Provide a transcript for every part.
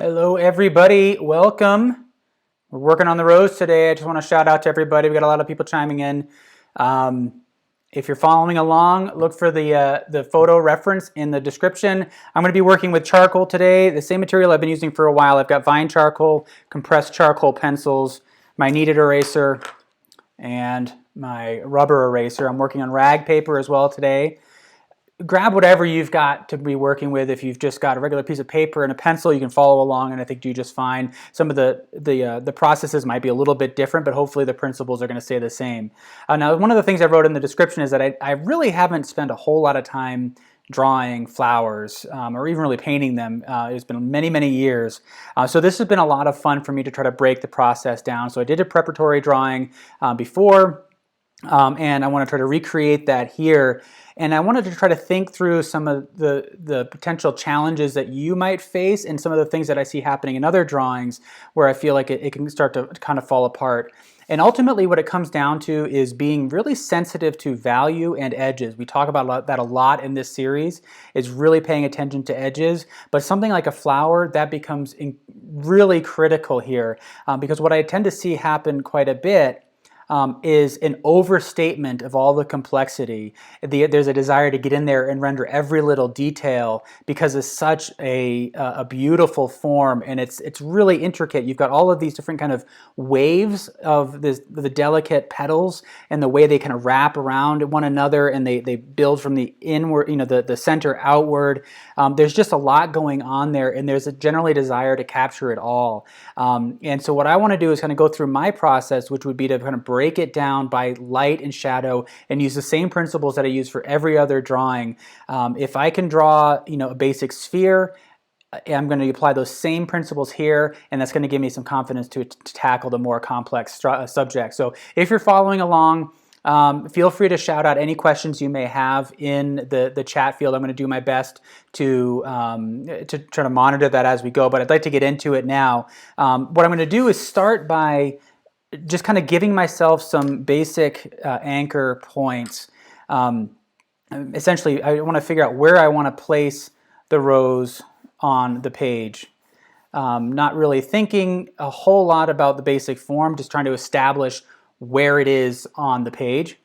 Hello everybody, welcome. We're working on the rose today. I just want to shout out to everybody. We got a lot of people chiming in. If you're following along, look for the photo reference in the description. I'm going to be working with charcoal today, the same material I've been using for a while. I've got vine charcoal, compressed charcoal pencils, my kneaded eraser, and my rubber eraser. I'm working on rag paper as well today. Grab whatever you've got to be working with. If you've just got a regular piece of paper and a pencil, you can follow along and I think do just fine. Some of the processes might be a little bit different, but hopefully the principles are going to stay the same. Now, one of the things I wrote in the description is that I really haven't spent a whole lot of time drawing flowers or even really painting them. It's been many, many years. So this has been a lot of fun for me to try to break the process down. So I did a preparatory drawing before, and I want to try to recreate that here. And I wanted to try to think through some of the potential challenges that you might face and some of the things that I see happening in other drawings where I feel like it can start to kind of fall apart. And ultimately what it comes down to is being really sensitive to value and edges. We talk about that a lot in this series, is really paying attention to edges. But something like a flower, that becomes really critical here because what I tend to see happen quite a bit is an overstatement of all the complexity. There's a desire to get in there and render every little detail because it's such a beautiful form and it's really intricate. You've got all of these different kind of waves of the delicate petals and the way they kind of wrap around one another and they build from the inward, the center outward. There's just a lot going on there and there's a generally desire to capture it all. And so what I want to do is kind of go through my process, which would be to kind of break it down by light and shadow and use the same principles that I use for every other drawing. If I can draw, a basic sphere, I'm going to apply those same principles here, and that's going to give me some confidence to tackle the more complex subject. So if you're following along, feel free to shout out any questions you may have in the chat field. I'm going to do my best to try to monitor that as we go, but I'd like to get into it now. What I'm going to do is start by just kind of giving myself some basic anchor points. Essentially, I want to figure out where I want to place the rose on the page. Not really thinking a whole lot about the basic form, just trying to establish where it is on the page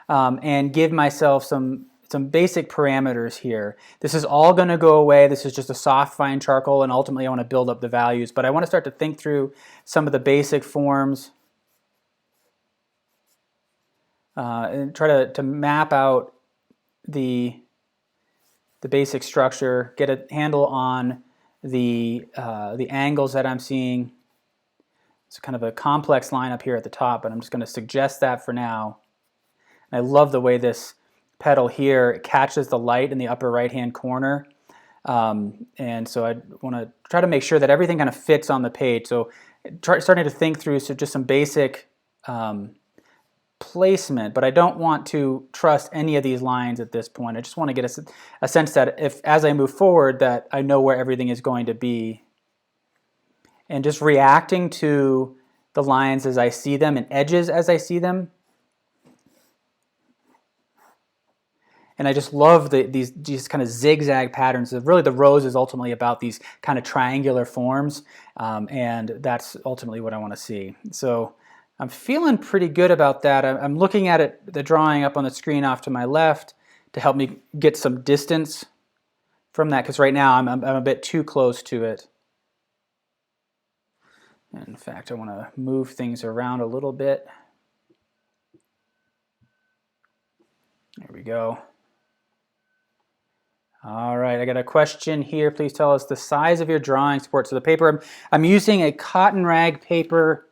and give myself some basic parameters here. This is all going to go away. This is just a soft fine charcoal, and ultimately I want to build up the values, but I want to start to think through some of the basic forms and try to map out the basic structure, get a handle on the angles that I'm seeing. It's kind of a complex line up here at the top, but I'm just going to suggest that for now. And I love the way this petal here catches the light in the upper right-hand corner. And so I want to try to make sure that everything kind of fits on the page. So starting to think through just some basic placement, but I don't want to trust any of these lines at this point. I just want to get a sense that as I move forward that I know where everything is going to be. And just reacting to the lines as I see them and edges as I see them. And I just love these kind of zigzag patterns. Really the rose is ultimately about these kind of triangular forms, and that's ultimately what I want to see. So I'm feeling pretty good about that. I'm looking at it, the drawing up on the screen off to my left to help me get some distance from that, because right now I'm a bit too close to it. In fact, I want to move things around a little bit. There we go. All right, I got a question here. Please tell us the size of your drawing support. So the paper, I'm using a cotton rag paper.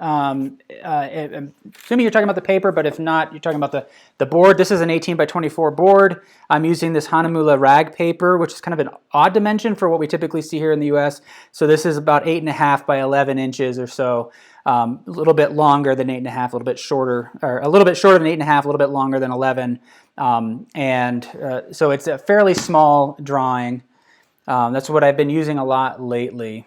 I'm assuming you're talking about the paper, but if not, you're talking about the board. This is an 18 by 24 board. I'm using this Hanamula rag paper, which is kind of an odd dimension for what we typically see here in the US. So this is about 8.5 by 11 inches or so. A little bit longer than 8.5, a little bit shorter, or a little bit shorter than 8.5, a little bit longer than 11. So it's a fairly small drawing. That's what I've been using a lot lately.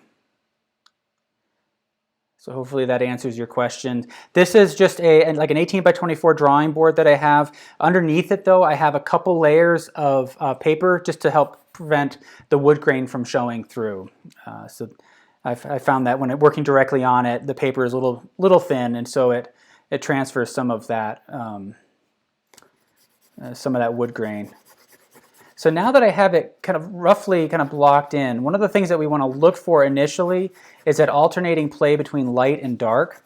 So hopefully that answers your question. This is just like an 18 by 24 drawing board that I have. Underneath it though, I have a couple layers of paper just to help prevent the wood grain from showing through. So I found that when working directly on it, the paper is a little thin, and so it transfers some of that wood grain. So now that I have it kind of roughly kind of blocked in, one of the things that we want to look for initially is that alternating play between light and dark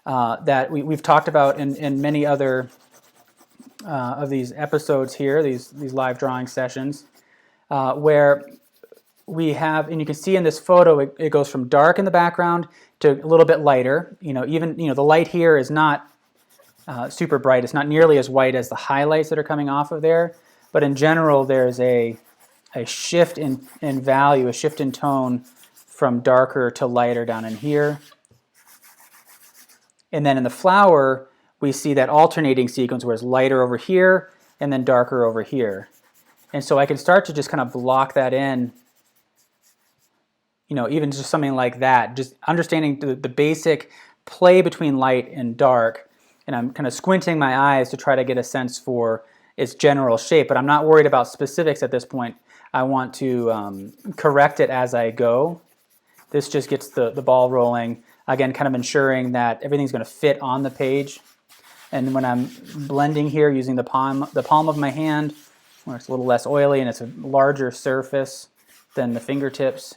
that we've talked about in many other of these episodes here, these live drawing sessions, where we have, and you can see in this photo, it goes from dark in the background to a little bit lighter. Even the light here is not super bright. It's not nearly as white as the highlights that are coming off of there. But in general, there's a shift in value, a shift in tone from darker to lighter down in here. And then in the flower, we see that alternating sequence where it's lighter over here and then darker over here. And so I can start to just kind of block that in, even just something like that, just understanding the basic play between light and dark. And I'm kind of squinting my eyes to try to get a sense for its general shape, but I'm not worried about specifics at this point. I want to correct it as I go. This just gets the ball rolling. Again, kind of ensuring that everything's going to fit on the page. And when I'm blending here using the palm of my hand, where it's a little less oily and it's a larger surface than the fingertips.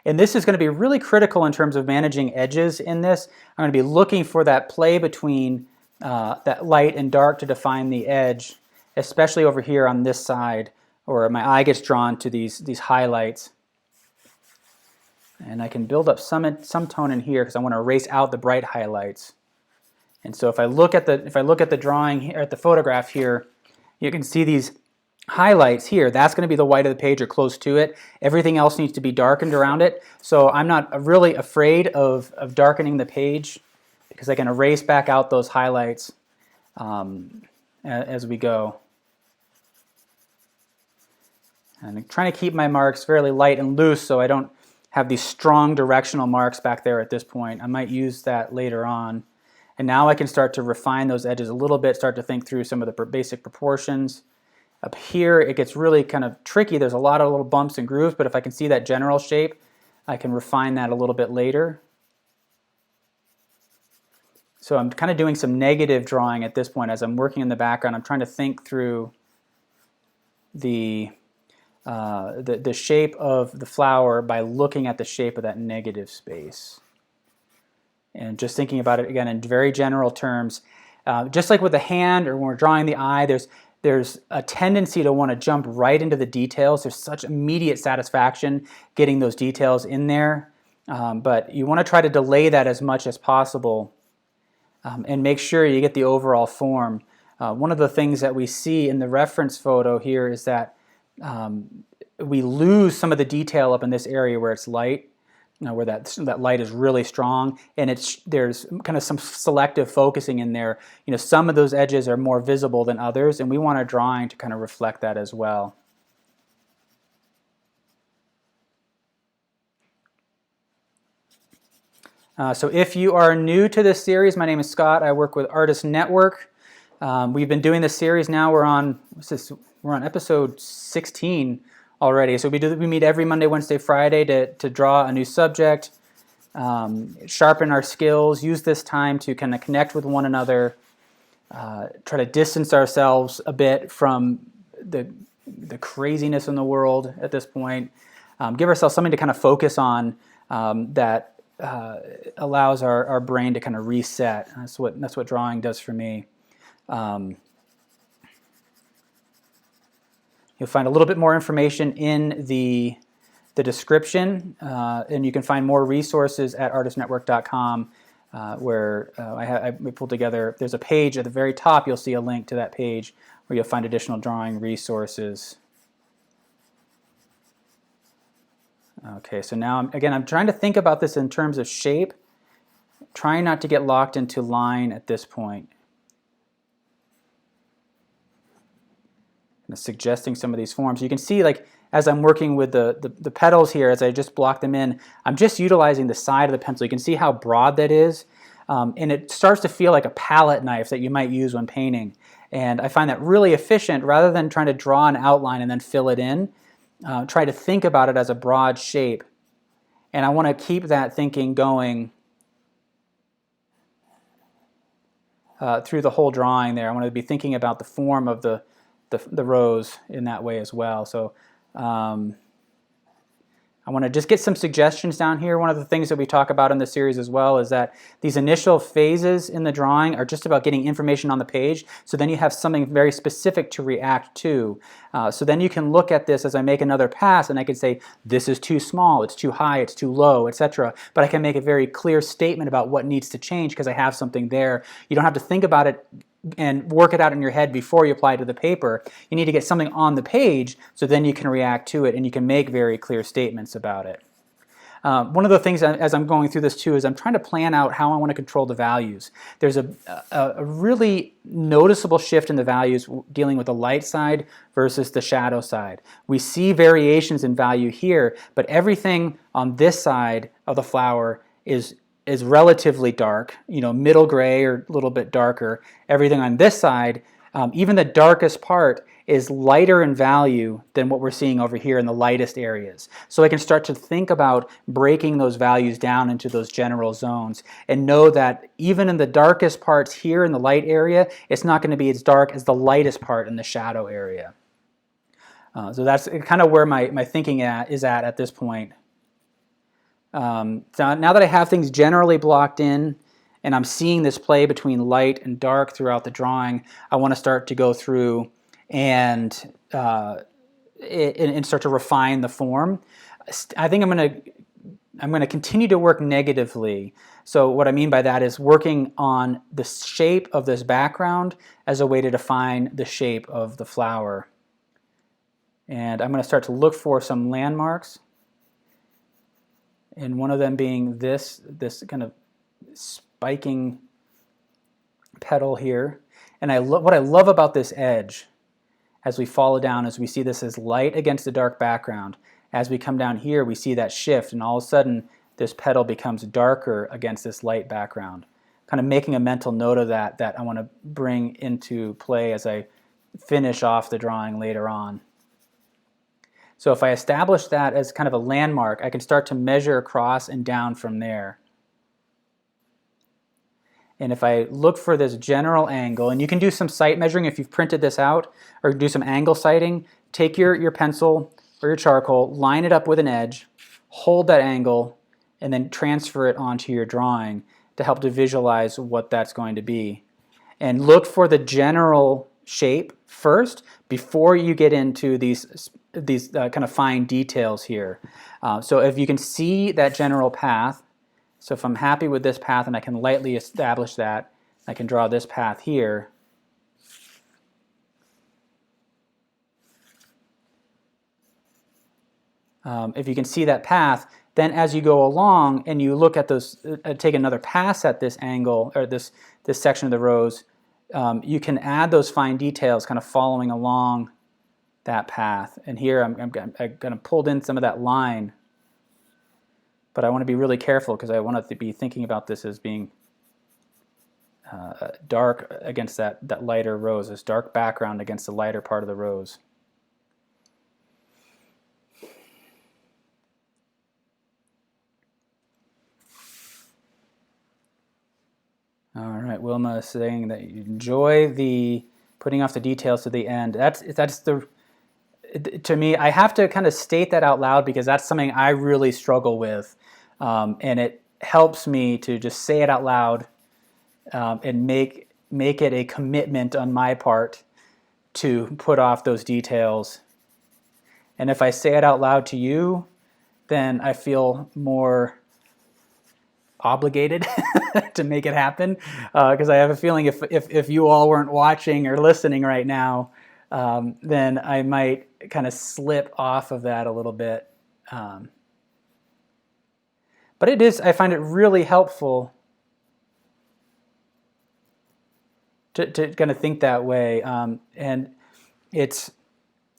And this is going to be really critical in terms of managing edges in this. I'm going to be looking for that play between that light and dark to define the edge, especially over here on this side, or my eye gets drawn to these highlights. And I can build up some tone in here because I want to erase out the bright highlights. And so if I look at the drawing here, at the photograph here, you can see these highlights here. That's going to be the white of the page or close to it. Everything else needs to be darkened around it. So I'm not really afraid of darkening the page because I can erase back out those highlights as we go. And I'm trying to keep my marks fairly light and loose so I don't have these strong directional marks back there at this point. I might use that later on. And now I can start to refine those edges a little bit, start to think through some of the basic proportions. Up here, it gets really kind of tricky. There's a lot of little bumps and grooves, but if I can see that general shape, I can refine that a little bit later. So I'm kind of doing some negative drawing at this point as I'm working in the background. I'm trying to think through the shape of the flower by looking at the shape of that negative space. And just thinking about it again in very general terms. Just like with the hand or when we're drawing the eye, there's a tendency to want to jump right into the details. There's such immediate satisfaction getting those details in there. But you want to try to delay that as much as possible and make sure you get the overall form. One of the things that we see in the reference photo here is that we lose some of the detail up in this area where it's light, where that light is really strong, and there's kind of some selective focusing in there. Some of those edges are more visible than others, and we want our drawing to kind of reflect that as well. So if you are new to this series, my name is Scott. I work with Artist Network. We've been doing this series now. We're on episode 16 already. So we meet every Monday, Wednesday, Friday to draw a new subject, sharpen our skills, use this time to kind of connect with one another, try to distance ourselves a bit from the craziness in the world at this point, give ourselves something to kind of focus on that allows our brain to kind of reset. That's what drawing does for me. You'll find a little bit more information in the description, and you can find more resources at artistnetwork.com where I pulled together. There's a page at the very top. You'll see a link to that page where you'll find additional drawing resources. Okay, so now I'm trying to think about this in terms of shape, trying not to get locked into line at this point. Suggesting some of these forms. You can see, like, as I'm working with the petals here, as I just block them in, I'm just utilizing the side of the pencil. You can see how broad that is, and it starts to feel like a palette knife that you might use when painting. And I find that really efficient. Rather than trying to draw an outline and then fill it in, try to think about it as a broad shape. And I want to keep that thinking going through the whole drawing there. I want to be thinking about the form of the rose in that way as well. So I want to just get some suggestions down here. One of the things that we talk about in the series as well is that these initial phases in the drawing are just about getting information on the page, so then you have something very specific to react to. So then you can look at this as I make another pass and I can say, this is too small, it's too high, it's too low, etc. But I can make a very clear statement about what needs to change because I have something there. You don't have to think about it and work it out in your head before you apply it to the paper. You need to get something on the page so then you can react to it and you can make very clear statements about it. One of the things as I'm going through this too is I'm trying to plan out how I want to control the values. There's a really noticeable shift in the values dealing with the light side versus the shadow side. We see variations in value here, but everything on this side of the flower is relatively dark, middle gray or a little bit darker. Everything on this side, even the darkest part, is lighter in value than what we're seeing over here in the lightest areas. So I can start to think about breaking those values down into those general zones and know that even in the darkest parts here in the light area, it's not going to be as dark as the lightest part in the shadow area. So that's kind of where my thinking is at this point. So now that I have things generally blocked in and I'm seeing this play between light and dark throughout the drawing, I want to start to go through and start to refine the form. I think I'm going to continue to work negatively. So what I mean by that is working on the shape of this background as a way to define the shape of the flower. And I'm going to start to look for some landmarks. And one of them being this kind of spiking petal here. And what I love about this edge as we follow down is we see this as light against the dark background. As we come down here, we see that shift, and all of a sudden this petal becomes darker against this light background. Kind of making a mental note of that I want to bring into play as I finish off the drawing later on. So if I establish that as kind of a landmark, I can start to measure across and down from there. And if I look for this general angle, and you can do some sight measuring if you've printed this out, or do some angle sighting, take your pencil or your charcoal, line it up with an edge, hold that angle, and then transfer it onto your drawing to help to visualize what that's going to be. And look for the general shape first before you get into these kind of fine details here. So if you can see that general path, so if I'm happy with this path and I can lightly establish that, I can draw this path here. If you can see that path, then as you go along and you look at those, take another pass at this angle or this section of the rose, you can add those fine details kind of following along that path. And here I'm kind of pulled in some of that line, but I want to be really careful because I want to be thinking about this as being dark against that lighter rose, this dark background against the lighter part of the rose. All right, Wilma is saying that you enjoy the putting off the details to the end. To me, I have to kind of state that out loud because that's something I really struggle with, and it helps me to just say it out loud and make it a commitment on my part to put off those details. And if I say it out loud to you, then I feel more obligated to make it happen, because I have a feeling if you all weren't watching or listening right now, then I might kind of slip off of that a little bit. But I find it really helpful to kind of think that way, and it's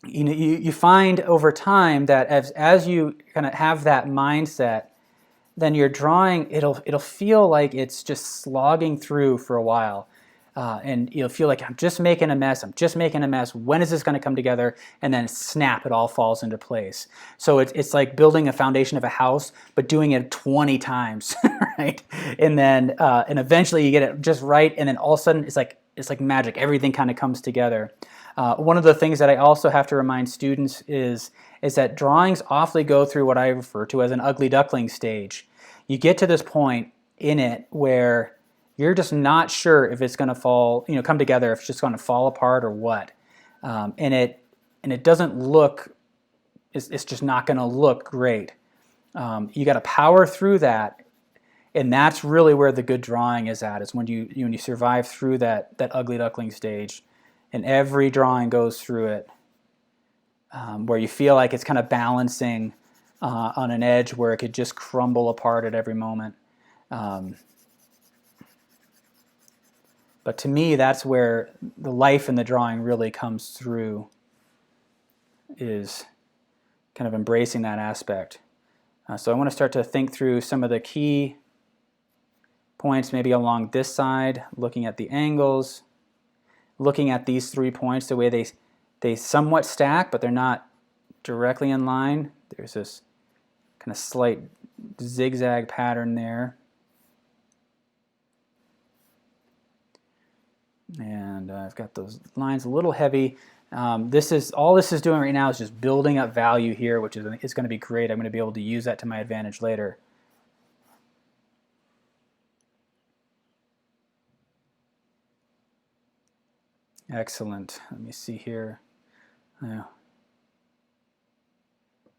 you find over time that as you kind of have that mindset, then your drawing it'll feel like it's just slogging through for a while. and you'll feel like I'm just making a mess. I'm just making a mess. When is this going to come together? And then snap, it all falls into place. So it's like building a foundation of a house, but doing it 20 times, right? And then and eventually you get it just right, and then all of a sudden it's like magic. Everything kind of comes together. One of the things that I also have to remind students is that drawings awfully go through what I refer to as an ugly duckling stage. You get to this point in it where you're just not sure if it's going to fall, come together, if it's just going to fall apart or what. And it doesn't look, it's just not going to look great. You got to power through that, and that's really where the good drawing is at. Is when you survive through that ugly duckling stage, and every drawing goes through it, where you feel like it's kind of balancing on an edge where it could just crumble apart at every moment. But to me, that's where the life in the drawing really comes through, is kind of embracing that aspect. So I want to start to think through some of the key points, maybe along this side, looking at the angles, looking at these 3 points, the way they somewhat stack, but they're not directly in line. There's this kind of slight zigzag pattern there. And I've got those lines a little heavy. This is doing right now is just building up value here, which is going to be great. I'm going to be able to use that to my advantage later. Excellent. Let me see here.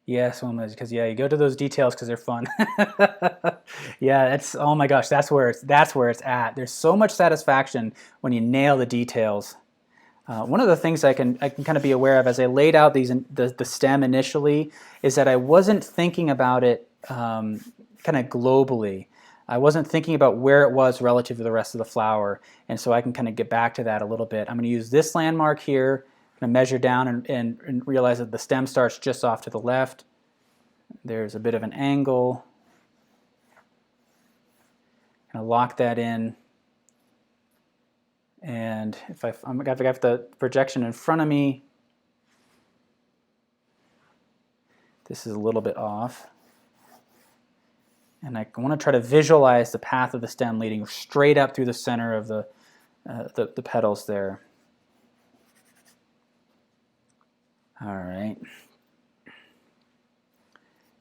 Yes, because you go to those details because they're fun. Yeah, it's, oh my gosh, that's where it's at. There's so much satisfaction when you nail the details. One of the things I can kind of be aware of as I laid out the stem initially is that I wasn't thinking about it kind of globally. I wasn't thinking about where it was relative to the rest of the flower, and so I can kind of get back to that a little bit. I'm going to use this landmark here, going to measure down and realize that the stem starts just off to the left. There's a bit of an angle. Kind of lock that in. And if I've got the projection in front of me, this is a little bit off. And I want to try to visualize the path of the stem leading straight up through the center of the petals there. All right.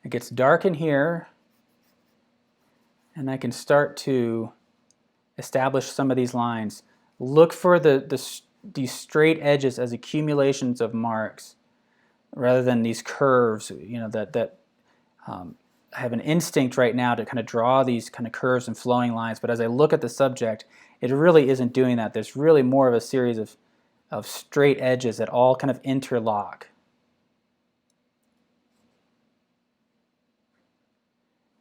It gets dark in here, and I can start to establish some of these lines. Look for these straight edges as accumulations of marks, rather than these curves. That I have an instinct right now to kind of draw these kind of curves and flowing lines, but as I look at the subject, it really isn't doing that. There's really more of a series of straight edges that all kind of interlock.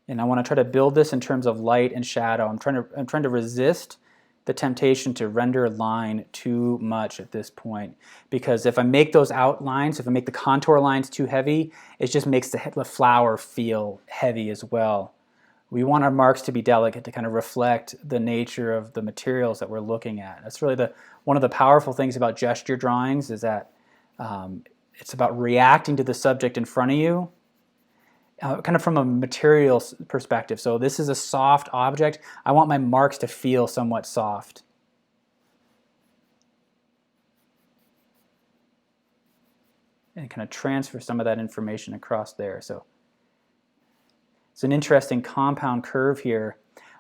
And I want to try to build this in terms of light and shadow. I'm trying to resist the temptation to render a line too much at this point, because if I make those outlines, if I make the contour lines too heavy, it just makes the flower feel heavy as well. We want our marks to be delicate, to kind of reflect the nature of the materials that we're looking at. That's really one of the powerful things about gesture drawings, is that it's about reacting to the subject in front of you, kind of from a material perspective. So this is a soft object. I want my marks to feel somewhat soft. And kind of transfer some of that information across there. So it's an interesting compound curve here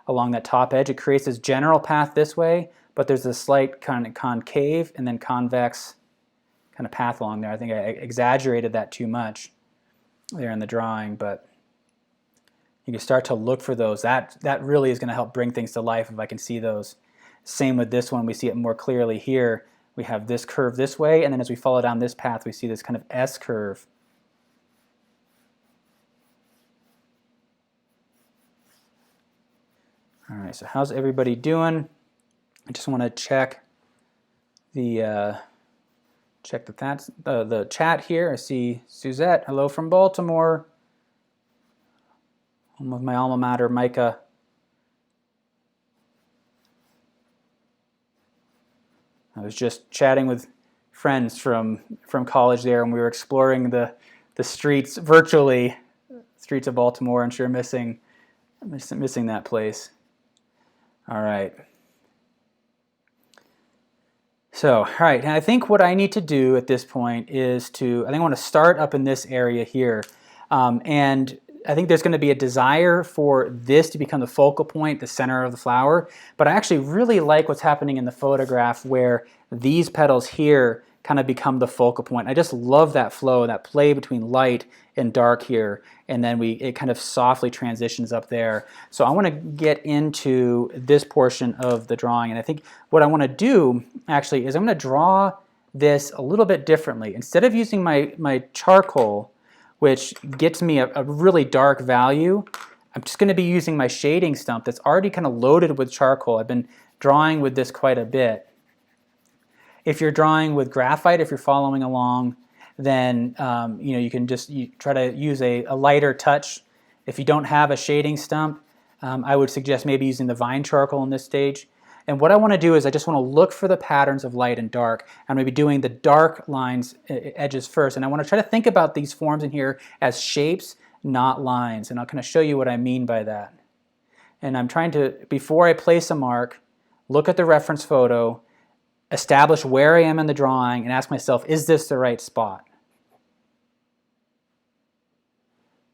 along that top edge. It creates this general path this way, but there's a slight kind of concave and then convex kind of path along there. I think I exaggerated that too much there in the drawing, but you can start to look for those. That really is going to help bring things to life if I can see those. Same with this one, we see it more clearly here. We have this curve this way, and then as we follow down this path, we see this kind of S curve. All right, so how's everybody doing? I just want to check the chat here. I see Suzette, hello from Baltimore. Home of my alma mater, Micah. I was just chatting with friends from college there, and we were exploring the streets virtually, streets of Baltimore, and sure missing that place. All right. So, all right, and I think what I need to do at this point is I want to start up in this area here. And I think there's going to be a desire for this to become the focal point, the center of the flower. But I actually really like what's happening in the photograph where these petals here kind of become the focal point. I just love that flow, that play between light and dark here, and then it kind of softly transitions up there. So I want to get into this portion of the drawing, and I think what I want to do actually is I'm going to draw this a little bit differently. Instead of using my charcoal, which gets me a really dark value, I'm just going to be using my shading stump that's already kind of loaded with charcoal. I've been drawing with this quite a bit. If you're drawing with graphite, if you're following along, then you can just try to use a lighter touch. If you don't have a shading stump, I would suggest maybe using the vine charcoal in this stage. And what I want to do is I just want to look for the patterns of light and dark. I'm going to be doing the dark lines, edges first. And I want to try to think about these forms in here as shapes, not lines. And I'll kind of show you what I mean by that. And I'm trying to, before I place a mark, look at the reference photo, establish where I am in the drawing, and ask myself, is this the right spot?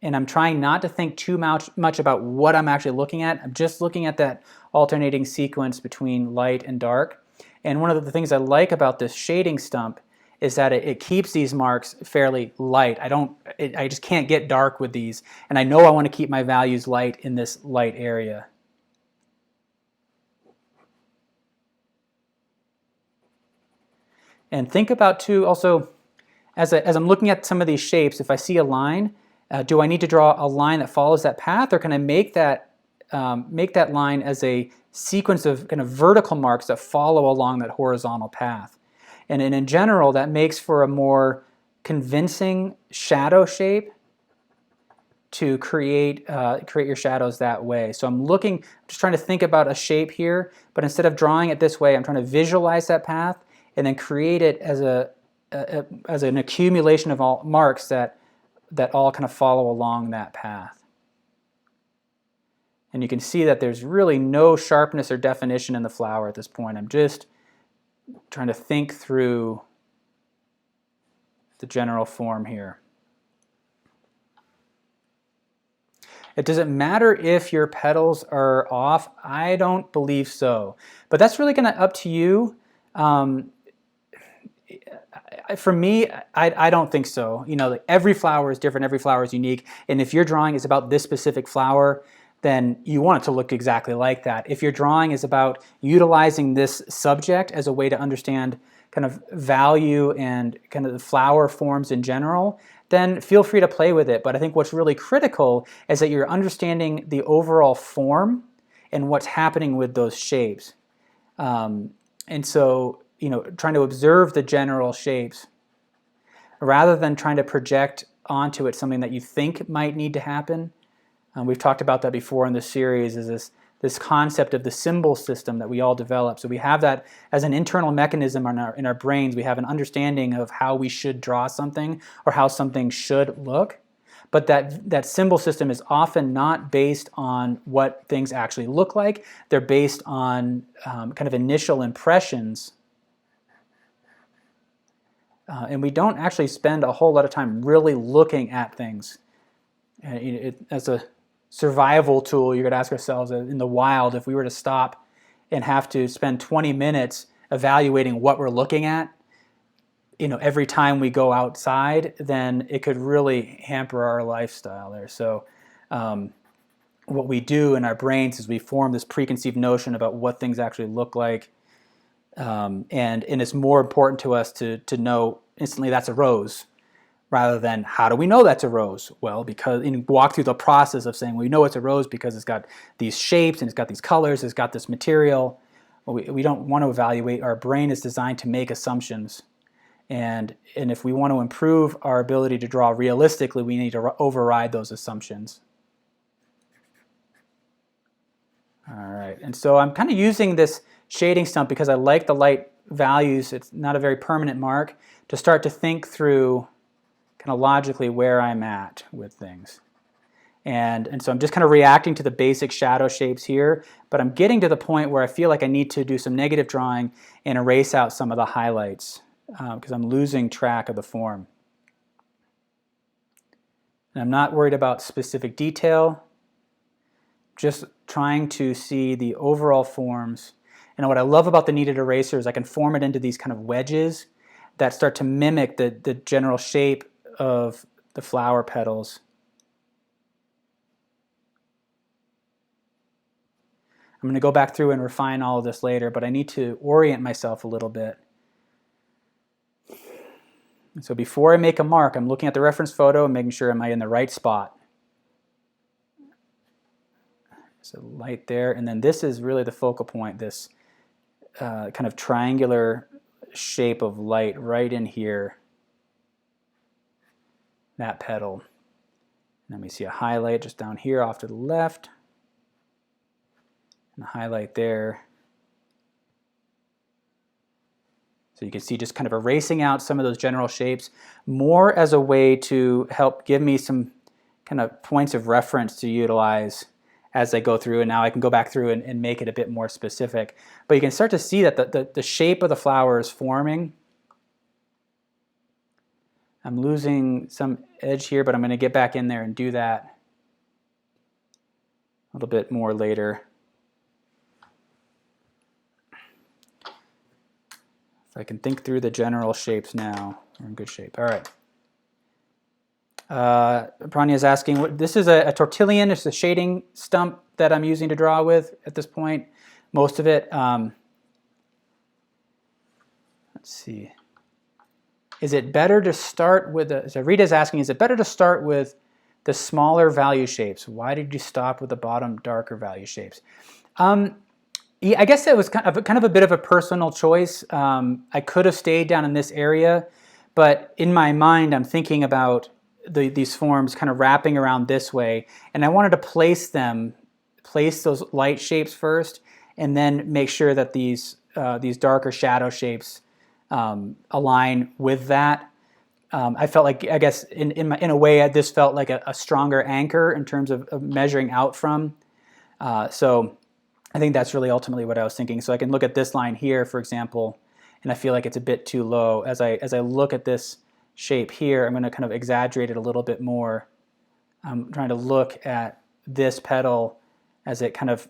And I'm trying not to think too much about what I'm actually looking at. I'm just looking at that alternating sequence between light and dark. And one of the things I like about this shading stump is that it keeps these marks fairly light. I just can't get dark with these. And I know I want to keep my values light in this light area. And think about too, also, as I'm looking at some of these shapes, if I see a line, do I need to draw a line that follows that path, or can I make that line as a sequence of kind of vertical marks that follow along that horizontal path? And in general, that makes for a more convincing shadow shape to create your shadows that way. So I'm just trying to think about a shape here, but instead of drawing it this way, I'm trying to visualize that path and then create it as an accumulation of all marks that all kind of follow along that path. And you can see that there's really no sharpness or definition in the flower at this point. I'm just trying to think through the general form here. It doesn't matter if your petals are off. I don't believe so. But that's really kind of up to you. For me, I don't think so. Every flower is different, every flower is unique, and if your drawing is about this specific flower, then you want it to look exactly like that. If your drawing is about utilizing this subject as a way to understand kind of value and kind of the flower forms in general, then feel free to play with it. But I think what's really critical is that you're understanding the overall form and what's happening with those shapes. And so, trying to observe the general shapes rather than trying to project onto it something that you think might need to happen. We've talked about that before in this series, is this concept of the symbol system that we all develop. So we have that as an internal mechanism in our brains. We have an understanding of how we should draw something or how something should look. But that symbol system is often not based on what things actually look like. They're based on kind of initial impressions. And we don't actually spend a whole lot of time really looking at things. As a survival tool, you could ask ourselves, in the wild, if we were to stop and have to spend 20 minutes evaluating what we're looking at, every time we go outside, then it could really hamper our lifestyle there. So what we do in our brains is we form this preconceived notion about what things actually look like. And it's more important to us to know instantly that's a rose, rather than how do we know that's a rose? Well, because walk through the process of saying we know it's a rose because it's got these shapes and it's got these colors, it's got this material. We don't want to evaluate. Our brain is designed to make assumptions. And if we want to improve our ability to draw realistically, we need to override those assumptions. All right, and so I'm kind of using this shading stump because I like the light values, it's not a very permanent mark, to start to think through kind of logically where I'm at with things. And so I'm just kind of reacting to the basic shadow shapes here, but I'm getting to the point where I feel like I need to do some negative drawing and erase out some of the highlights because I'm losing track of the form. And I'm not worried about specific detail, just trying to see the overall forms. And what I love about the kneaded eraser is I can form it into these kind of wedges that start to mimic the general shape of the flower petals. I'm going to go back through and refine all of this later, but I need to orient myself a little bit. And so before I make a mark, I'm looking at the reference photo and making sure am I in the right spot. So light there, and then this is really the focal point, this kind of triangular shape of light right in here, that petal. And then we see a highlight just down here off to the left, and a highlight there. So you can see just kind of erasing out some of those general shapes more as a way to help give me some kind of points of reference to utilize as I go through, and now I can go back through and make it a bit more specific. But you can start to see that the shape of the flower is forming. I'm losing some edge here, but I'm going to get back in there and do that a little bit more later. If I can think through the general shapes now, we're in good shape. All right. Pranya is asking, this is a tortillon, it's a shading stump that I'm using to draw with at this point, most of it. Let's see. Is it better to start with, so Rita's asking, is it better to start with the smaller value shapes? Why did you stop with the bottom darker value shapes? Yeah, I guess that was kind of a bit of a personal choice. I could have stayed down in this area, but in my mind I'm thinking about these forms kind of wrapping around this way, and I wanted to place those light shapes first, and then make sure that these darker shadow shapes align with that. I felt like, I guess in a way, this felt like a stronger anchor in terms of measuring out from. So I think that's really ultimately what I was thinking. So I can look at this line here, for example, and I feel like it's a bit too low. As I look at this shape here, I'm going to kind of exaggerate it a little bit more. I'm trying to look at this petal as it kind of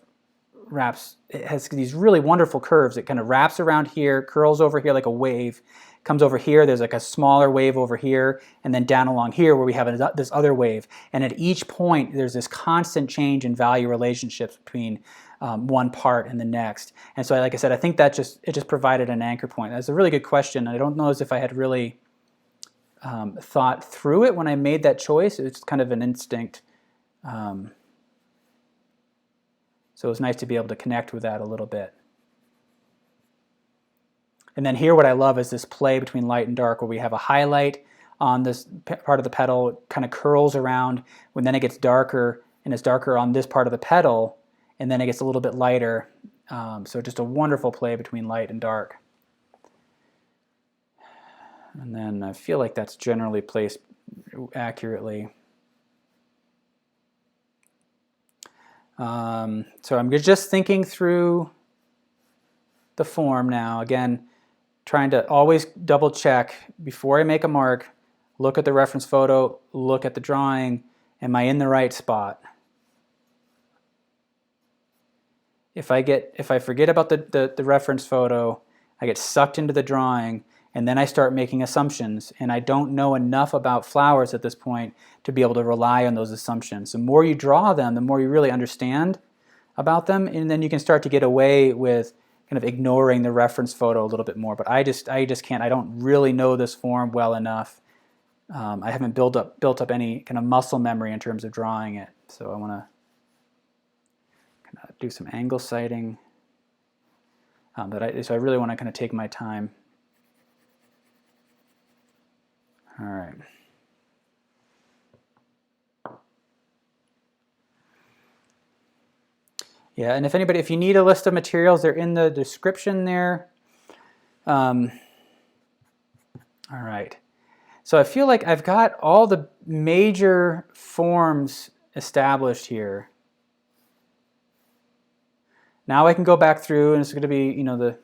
wraps. It has these really wonderful curves. It kind of wraps around here, curls over here like a wave, comes over here, there's like a smaller wave over here, and then down along here where we have this other wave. And at each point, there's this constant change in value relationships between one part and the next. And so, like I said, I think that it just provided an anchor point. That's a really good question. I don't know as if I had really thought through it when I made that choice. It's kind of an instinct. So it was nice to be able to connect with that a little bit. And then here what I love is this play between light and dark, where we have a highlight on this part of the petal, it kind of curls around, when then it gets darker, and it's darker on this part of the petal, and then it gets a little bit lighter. So just a wonderful play between light and dark. And then I feel like that's generally placed accurately. So I'm just thinking through the form now. Again, trying to always double check before I make a mark, look at the reference photo, look at the drawing, am I in the right spot? If I forget about the reference photo, I get sucked into the drawing, and then I start making assumptions, and I don't know enough about flowers at this point to be able to rely on those assumptions. The more you draw them, the more you really understand about them, and then you can start to get away with kind of ignoring the reference photo a little bit more. But I just can't. I don't really know this form well enough. I haven't built up any kind of muscle memory in terms of drawing it. So I want to kind of do some angle sighting. So I really want to kind of take my time. All right. Yeah, and if you need a list of materials, they're in the description there. All right. So I feel like I've got all the major forms established here. Now I can go back through, and it's going to be, you know, the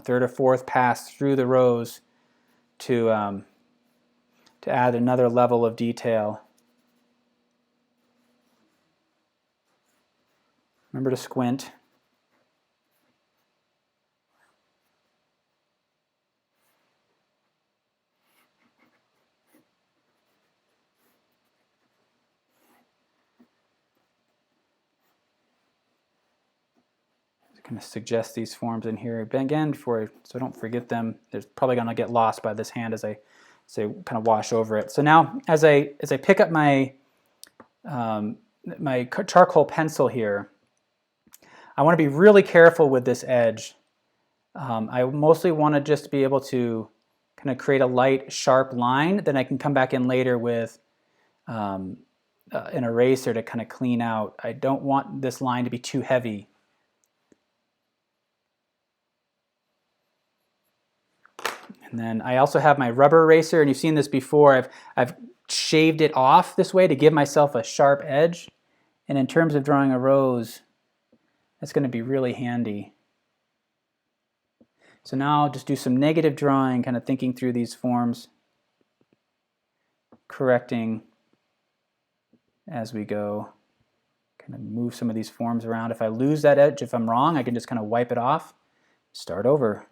third or fourth pass through the rows to add another level of detail. Remember to squint. Kind of suggest these forms in here again so I don't forget them. They're probably going to get lost by this hand as I kind of wash over it. So now as I pick up my my charcoal pencil here, I want to be really careful with this edge. I mostly want to just be able to kind of create a light, sharp line. Then I can come back in later with an eraser to kind of clean out. I don't want this line to be too heavy. And then I also have my rubber eraser, and you've seen this before. I've shaved it off this way to give myself a sharp edge. And in terms of drawing a rose, that's going to be really handy. So now I'll just do some negative drawing, kind of thinking through these forms, correcting as we go. Kind of move some of these forms around. If I lose that edge, if I'm wrong, I can just kind of wipe it off, start over.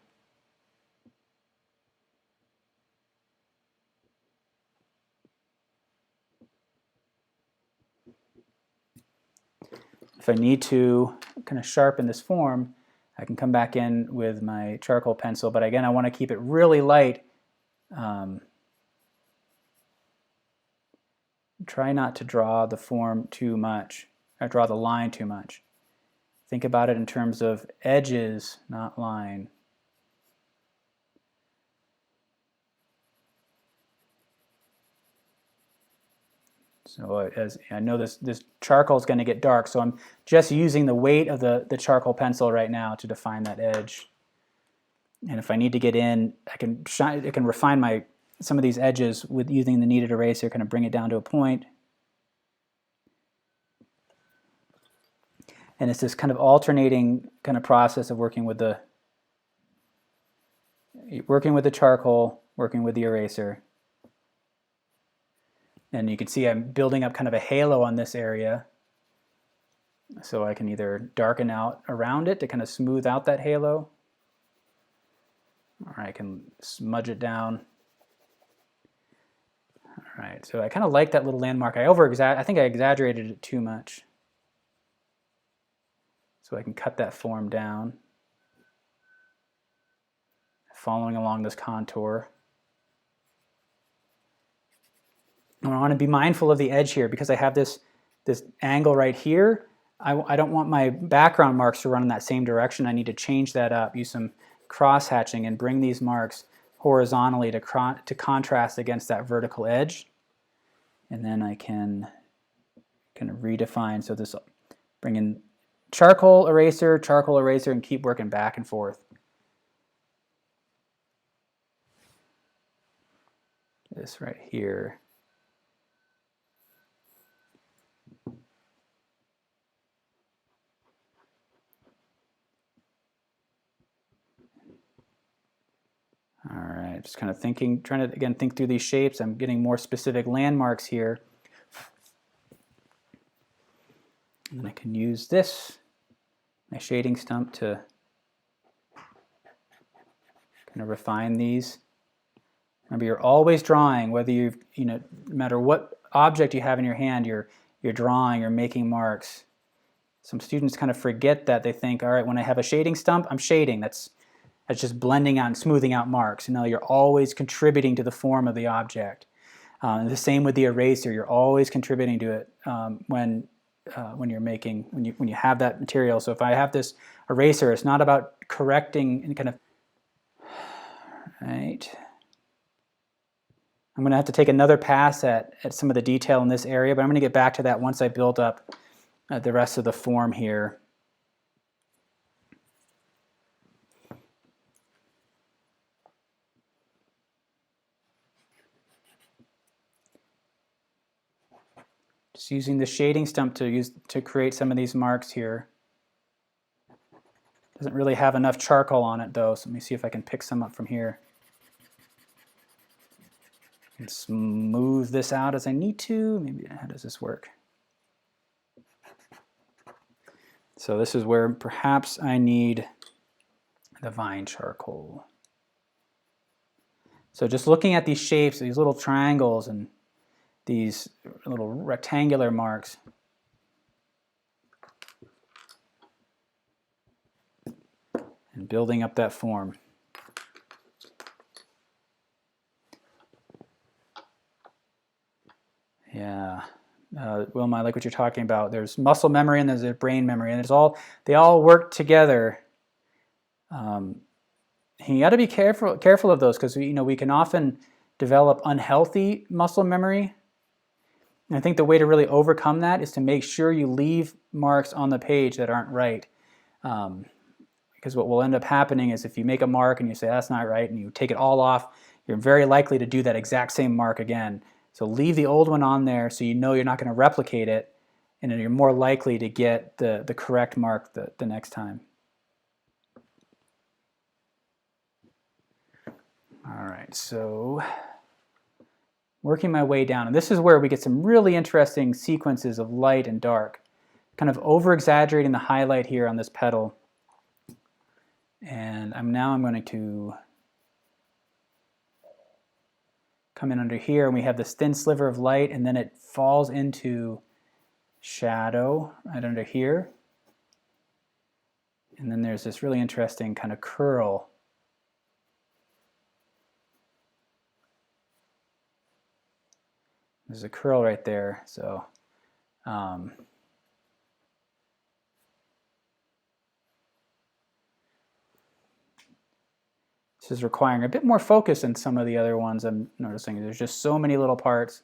If I need to kind of sharpen this form, I can come back in with my charcoal pencil, but again, I want to keep it really light. Try not to draw the form too much, or draw the line too much. Think about it in terms of edges, not line. So as I know this charcoal is going to get dark, so I'm just using the weight of the charcoal pencil right now to define that edge. And if I need to get in, I can refine some of these edges with using the kneaded eraser, kind of bring it down to a point. And it's this kind of alternating kind of process of working with the charcoal, working with the eraser. And you can see I'm building up kind of a halo on this area. So I can either darken out around it to kind of smooth out that halo, or I can smudge it down. All right, so I kind of like that little landmark. I think I exaggerated it too much. So I can cut that form down, following along this contour. And I want to be mindful of the edge here because I have this angle right here. I don't want my background marks to run in that same direction. I need to change that up, use some cross hatching, and bring these marks horizontally to contrast against that vertical edge. And then I can kind of redefine. So this, bring in charcoal eraser, and keep working back and forth. This right here. All right, just kind of trying to again think through these shapes. I'm getting more specific landmarks here. And then I can use my shading stump, to kind of refine these. Remember, you're always drawing, whether no matter what object you have in your hand, you're drawing, you're making marks. Some students kind of forget that. They think, all right, when I have a shading stump, I'm shading. That's just blending out and smoothing out marks. You know, you're always contributing to the form of the object. The same with the eraser. You're always contributing to it when you have that material. So if I have this eraser, it's not about correcting and kind of, right. I'm going to have to take another pass at some of the detail in this area, but I'm going to get back to that once I build up the rest of the form here. Just using the shading stump to create some of these marks here. Doesn't really have enough charcoal on it though, so let me see if I can pick some up from here. And smooth this out as I need to. Maybe, how does this work? So this is where perhaps I need the vine charcoal. So just looking at these shapes, these little triangles and these little rectangular marks, and building up that form. Yeah, Wilma, I like what you're talking about. There's muscle memory and there's a brain memory, and they all work together. You got to be careful of those, because we can often develop unhealthy muscle memory. And I think the way to really overcome that is to make sure you leave marks on the page that aren't right. Because what will end up happening is if you make a mark and you say that's not right and you take it all off, you're very likely to do that exact same mark again. So leave the old one on there so you know you're not going to replicate it, and then you're more likely to get the correct mark the next time. All right, so working my way down, and this is where we get some really interesting sequences of light and dark, kind of over-exaggerating the highlight here on this petal. And now I'm going to come in under here, and we have this thin sliver of light, and then it falls into shadow right under here. And then there's this really interesting kind of curl. There's a curl right there, so this is requiring a bit more focus than some of the other ones I'm noticing. There's just so many little parts.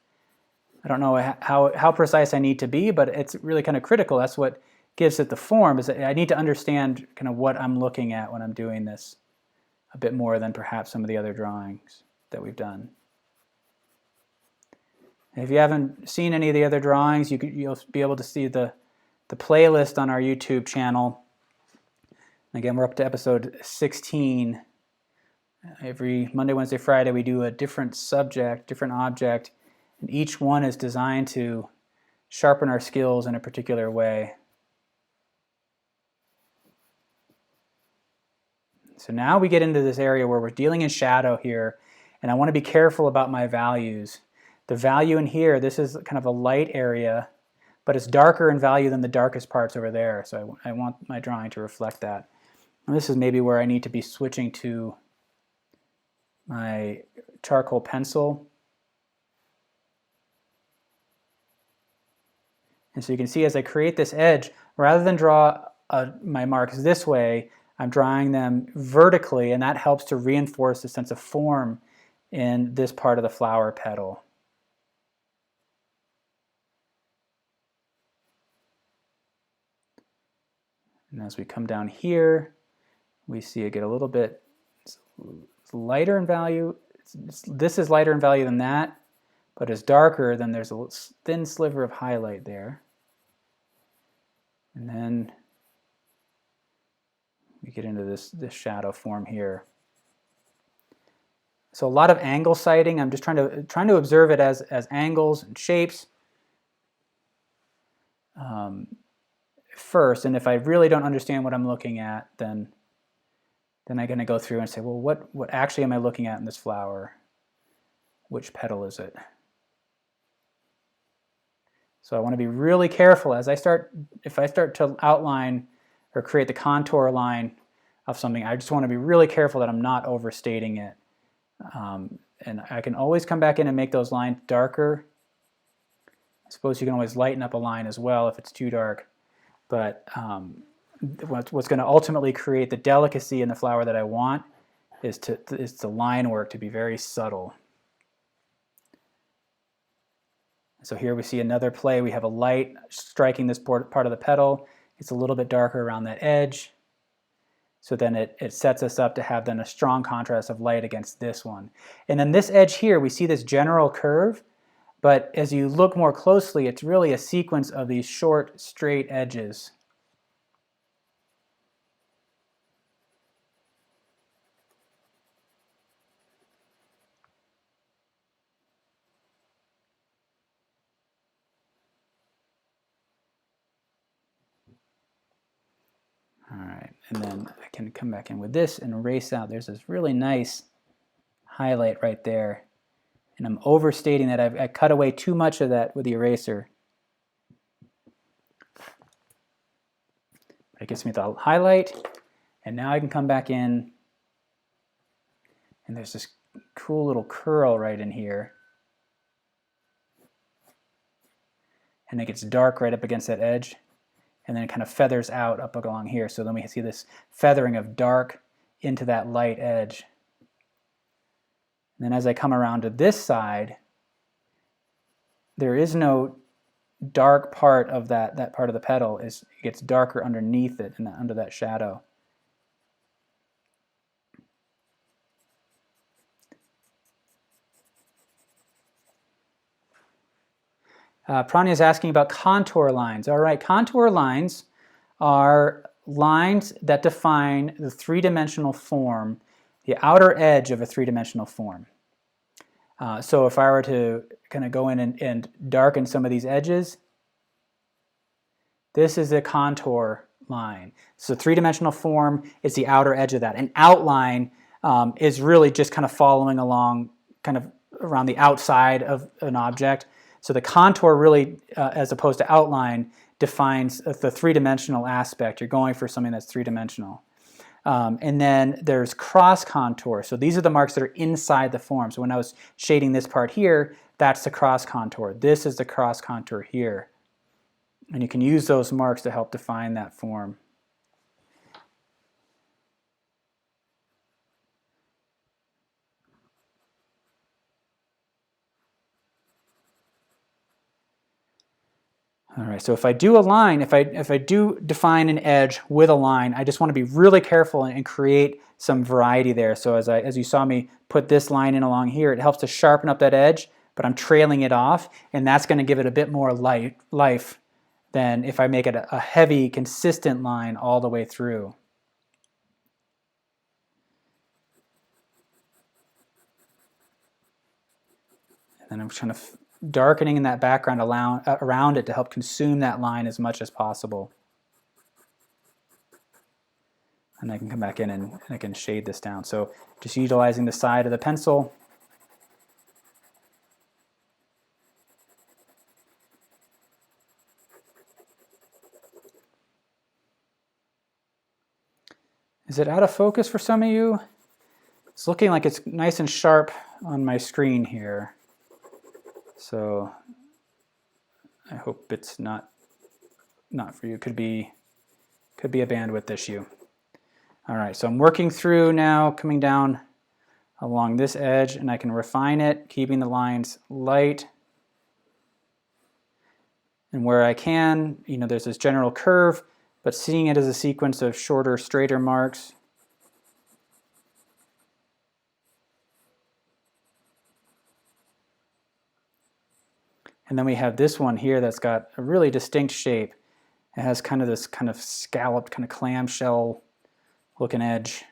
I don't know how precise I need to be, but it's really kind of critical. That's what gives it the form, is that I need to understand kind of what I'm looking at when I'm doing this a bit more than perhaps some of the other drawings that we've done. If you haven't seen any of the other drawings, you'll be able to see the playlist on our YouTube channel. Again, we're up to episode 16. Every Monday, Wednesday, Friday, we do a different subject, different object, and each one is designed to sharpen our skills in a particular way. So now we get into this area where we're dealing in shadow here, and I want to be careful about my values. The value in here, this is kind of a light area, but it's darker in value than the darkest parts over there. So I want my drawing to reflect that. And this is maybe where I need to be switching to my charcoal pencil. And so you can see as I create this edge, rather than draw my marks this way, I'm drawing them vertically, and that helps to reinforce the sense of form in this part of the flower petal. And as we come down here, we see it get a little bit lighter in value. This is lighter in value than that, but it's darker. Then there's a thin sliver of highlight there. And then we get into this shadow form here. So a lot of angle sighting. I'm just trying to observe it as angles and shapes first. And if I really don't understand what I'm looking at, then I'm going to go through and say, well, what actually am I looking at in this flower? Which petal is it? So I want to be really careful as if I start to outline or create the contour line of something, I just want to be really careful that I'm not overstating it. And I can always come back in and make those lines darker. I suppose you can always lighten up a line as well if it's too dark. But what's going to ultimately create the delicacy in the flower that I want is the line work to be very subtle. So here we see another play. We have a light striking this part of the petal. It's a little bit darker around that edge. So then it sets us up to have then a strong contrast of light against this one. And then this edge here, we see this general curve, but as you look more closely, it's really a sequence of these short, straight edges. All right, and then I can come back in with this and erase out. There's this really nice highlight right there. And I'm overstating that. I cut away too much of that with the eraser. It gives me the highlight, and now I can come back in, and there's this cool little curl right in here. And it gets dark right up against that edge, and then it kind of feathers out up along here. So then we see this feathering of dark into that light edge. And then as I come around to this side, there is no dark part of that part of the petal. It gets darker underneath it and under that shadow. Pranya is asking about contour lines. All right, contour lines are lines that define the three-dimensional form, the outer edge of a three-dimensional form. So if I were to kind of go in and darken some of these edges, this is a contour line. So three-dimensional form is the outer edge of that. An outline is really just kind of following along kind of around the outside of an object. So the contour really, as opposed to outline, defines the three-dimensional aspect. You're going for something that's three-dimensional. And then there's cross contour. So these are the marks that are inside the form. So when I was shading this part here, that's the cross contour. This is the cross contour here. And you can use those marks to help define that form. All right, so if I do a line, if I do define an edge with a line, I just want to be really careful and create some variety there. So as you saw me put this line in along here, it helps to sharpen up that edge, but I'm trailing it off, and that's going to give it a bit more life than if I make it a heavy, consistent line all the way through. And then I'm trying to darkening in that background around it to help consume that line as much as possible. And I can come back in and I can shade this down. So just utilizing the side of the pencil. Is it out of focus for some of you? It's looking like it's nice and sharp on my screen here. So I hope it's not for you. Could be a bandwidth issue. All right, so I'm working through now, coming down along this edge, and I can refine it, keeping the lines light. And where I can, there's this general curve, but seeing it as a sequence of shorter, straighter marks. And then we have this one here that's got a really distinct shape. It has kind of this kind of scalloped, kind of clamshell looking edge.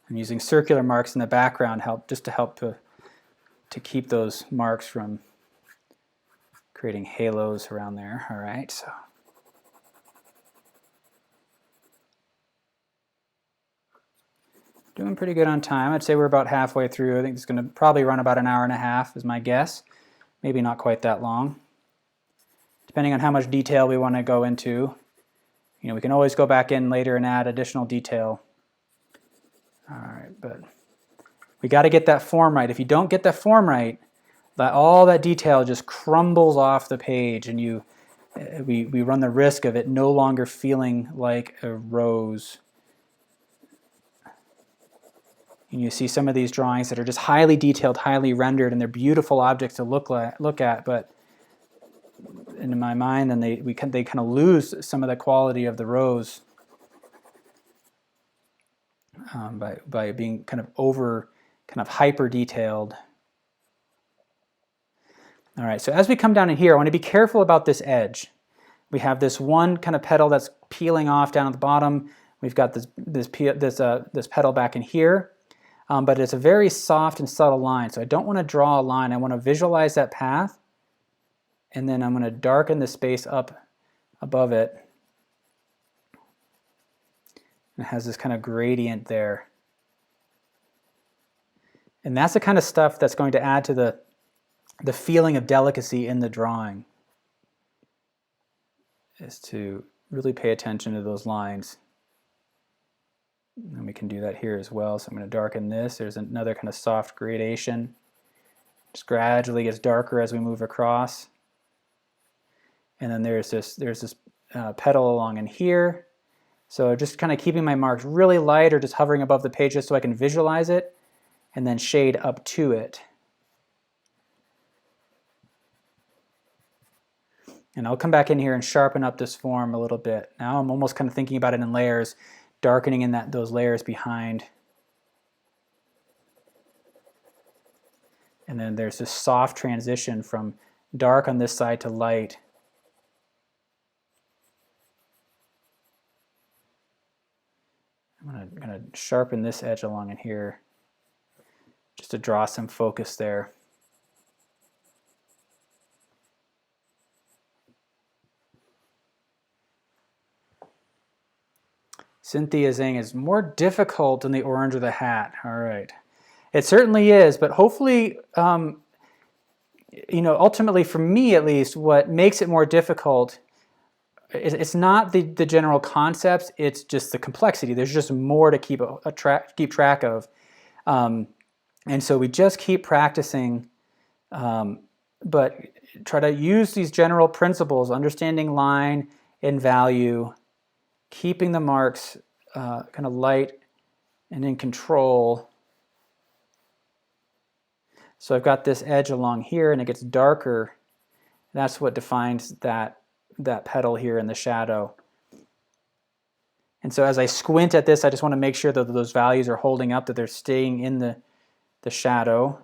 I'm using circular marks in the background to help to keep those marks from creating halos around there. All right, so. Doing pretty good on time. I'd say we're about halfway through. I think it's going to probably run about an hour and a half is my guess. Maybe not quite that long. Depending on how much detail we want to go into. We can always go back in later and add additional detail. All right, but we got to get that form right. If you don't get that form right, all that detail just crumbles off the page, and we run the risk of it no longer feeling like a rose. And you see some of these drawings that are just highly detailed, highly rendered, and they're beautiful objects to look at, but in my mind, then they kind of lose some of the quality of the rose. by being kind of hyper detailed. All right, so as we come down in here, I want to be careful about this edge. We have this one kind of petal that's peeling off down at the bottom. We've got this petal back in here, but it's a very soft and subtle line. So I don't want to draw a line. I want to visualize that path, and then I'm going to darken the space up above it. It has this kind of gradient there. And that's the kind of stuff that's going to add to the feeling of delicacy in the drawing, is to really pay attention to those lines. And we can do that here as well. So I'm going to darken this. There's another kind of soft gradation. Just gradually gets darker as we move across. And then there's this petal along in here. So just kind of keeping my marks really light or just hovering above the page just so I can visualize it, and then shade up to it. And I'll come back in here and sharpen up this form a little bit. Now I'm almost kind of thinking about it in layers, darkening in those layers behind. And then there's this soft transition from dark on this side to light. I'm going to sharpen this edge along in here just to draw some focus there. Cynthia saying it's more difficult than the orange or the hat. All right. It certainly is, but hopefully, ultimately for me at least, what makes it more difficult, it's not the general concepts, it's just the complexity. There's just more to keep track of. And so we just keep practicing, but try to use these general principles, understanding line and value, keeping the marks kind of light and in control. So I've got this edge along here and it gets darker. That's what defines that petal here in the shadow. And so as I squint at this, I just want to make sure that those values are holding up, that they're staying in the shadow.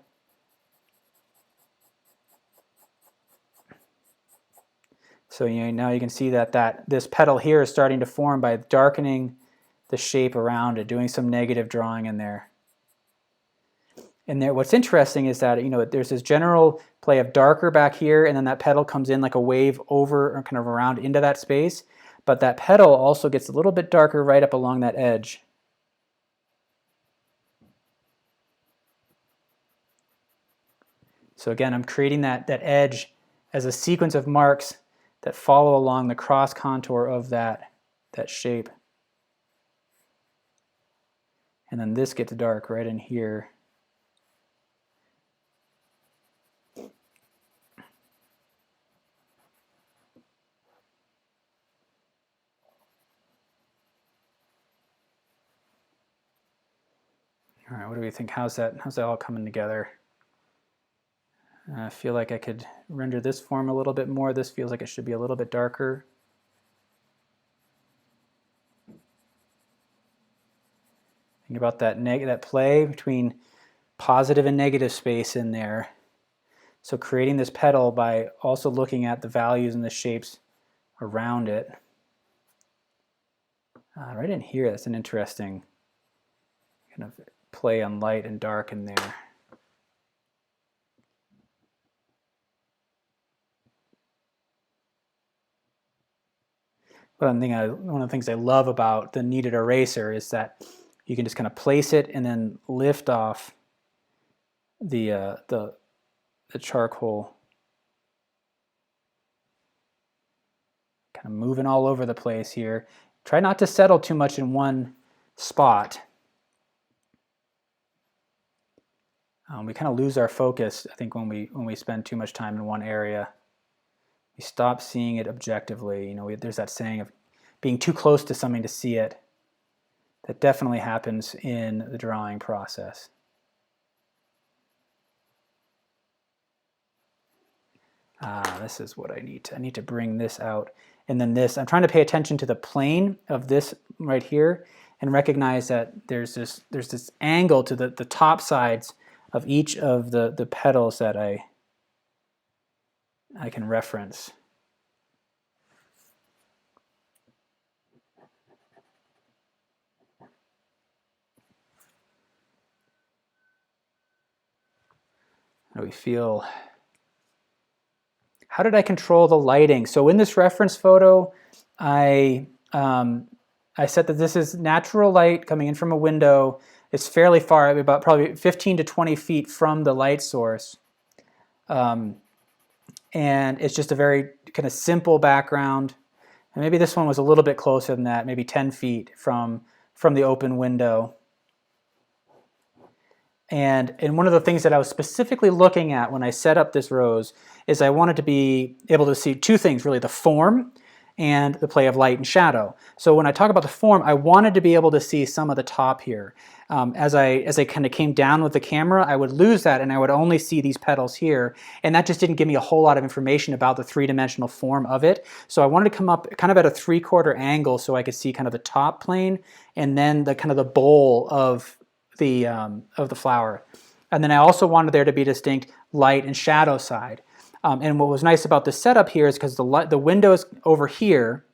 So now you can see that this petal here is starting to form by darkening the shape around it, doing some negative drawing in there. And there, what's interesting is that there's this general play of darker back here, and then that petal comes in like a wave over or kind of around into that space. But that petal also gets a little bit darker right up along that edge. So again, I'm creating that edge as a sequence of marks that follow along the cross contour of that shape. And then this gets dark right in here. All right, what do we think? How's that all coming together? I feel like I could render this form a little bit more. This feels like it should be a little bit darker. Think about that play between positive and negative space in there. So creating this petal by also looking at the values and the shapes around it. Right in here, that's an interesting kind of play on light and dark in there. One of the things I love about the kneaded eraser is that you can just kind of place it and then lift off the charcoal, kind of moving all over the place here. Try not to settle too much in one spot. We kind of lose our focus, I think, when we spend too much time in one area. We stop seeing it objectively. There's that saying of being too close to something to see it. That definitely happens in the drawing process. This is what I need. I need to bring this out. And then this, I'm trying to pay attention to the plane of this right here. and recognize that there's this angle to the top sides of each of the petals that I can reference. How do we feel? How did I control the lighting? So in this reference photo, I set that this is natural light coming in from a window. It's fairly far, about probably 15 to 20 feet from the light source. And it's just a very kind of simple background. And maybe this one was a little bit closer than that, maybe 10 feet from the open window. And one of the things that I was specifically looking at when I set up this rose is I wanted to be able to see two things, really, the form and the play of light and shadow. So when I talk about the form, I wanted to be able to see some of the top here. As I kind of came down with the camera, I would lose that and I would only see these petals here. And that just didn't give me a whole lot of information about the three-dimensional form of it. So I wanted to come up kind of at a 3/4 angle so I could see kind of the top plane and then the kind of the bowl of the flower. And then I also wanted there to be distinct light and shadow side. And what was nice about this setup here is because the window is over here,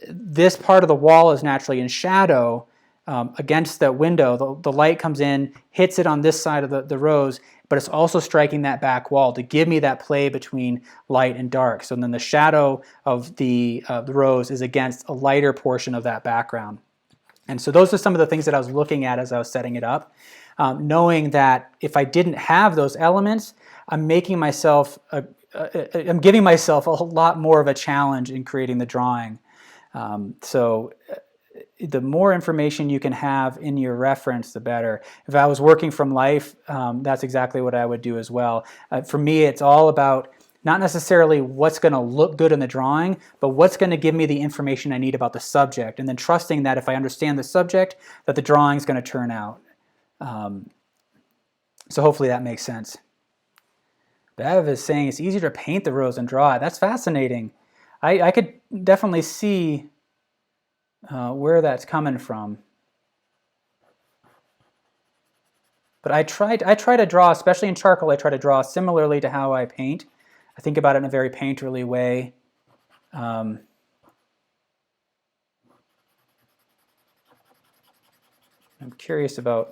this part of the wall is naturally in shadow against that window. The light comes in, hits it on this side of the rose, but it's also striking that back wall to give me that play between light and dark. So then the shadow of the rose is against a lighter portion of that background. And so those are some of the things that I was looking at as I was setting it up, knowing that if I didn't have those elements, I'm giving myself a lot more of a challenge in creating the drawing. So the more information you can have in your reference, the better. If I was working from life, that's exactly what I would do as well. For me, it's all about not necessarily what's going to look good in the drawing, but what's going to give me the information I need about the subject, and then trusting that if I understand the subject, that the drawing is going to turn out. So hopefully that makes sense. Bev is saying it's easier to paint the rose than draw it. That's fascinating. I could definitely see where that's coming from. But I try to draw, especially in charcoal, I try to draw similarly to how I paint. I think about it in a very painterly way. I'm curious to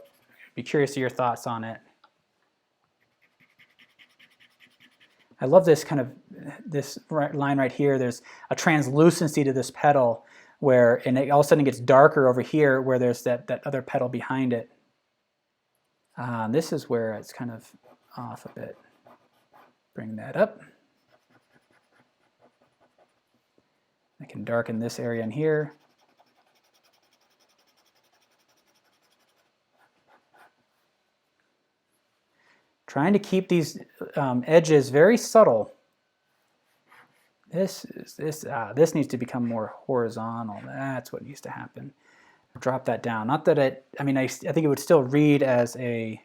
your thoughts on it. I love this this line right here. There's a translucency to this petal and all of a sudden it gets darker over here where there's that other petal behind it. This is where it's kind of off a bit. Bring that up. I can darken this area in here. Trying to keep these edges very subtle. This needs to become more horizontal. That's what needs to happen. Drop that down. Not that I think it would still read as a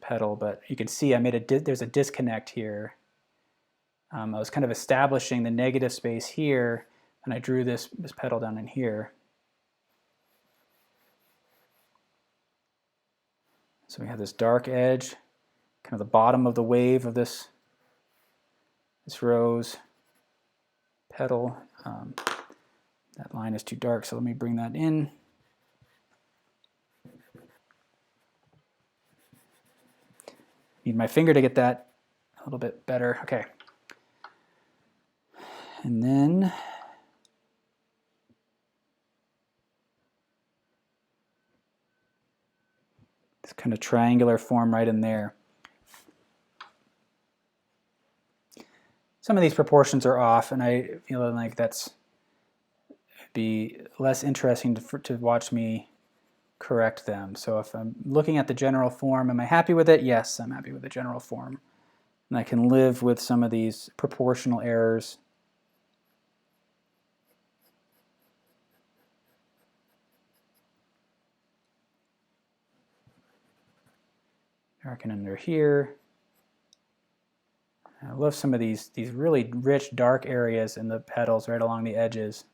petal, but you can see there's a disconnect here. I was kind of establishing the negative space here, and I drew this petal down in here. So we have this dark edge, kind of the bottom of the wave of this rose petal. That line is too dark, so let me bring that in. Need my finger to get that a little bit better. Okay. And then this kind of triangular form right in there. Some of these proportions are off, and I feel like that's be less interesting to watch me correct them. So if I'm looking at the general form, am I happy with it? Yes, I'm happy with the general form. And I can live with some of these proportional errors. Darken under here. I love some of these really rich dark areas in the petals right along the edges.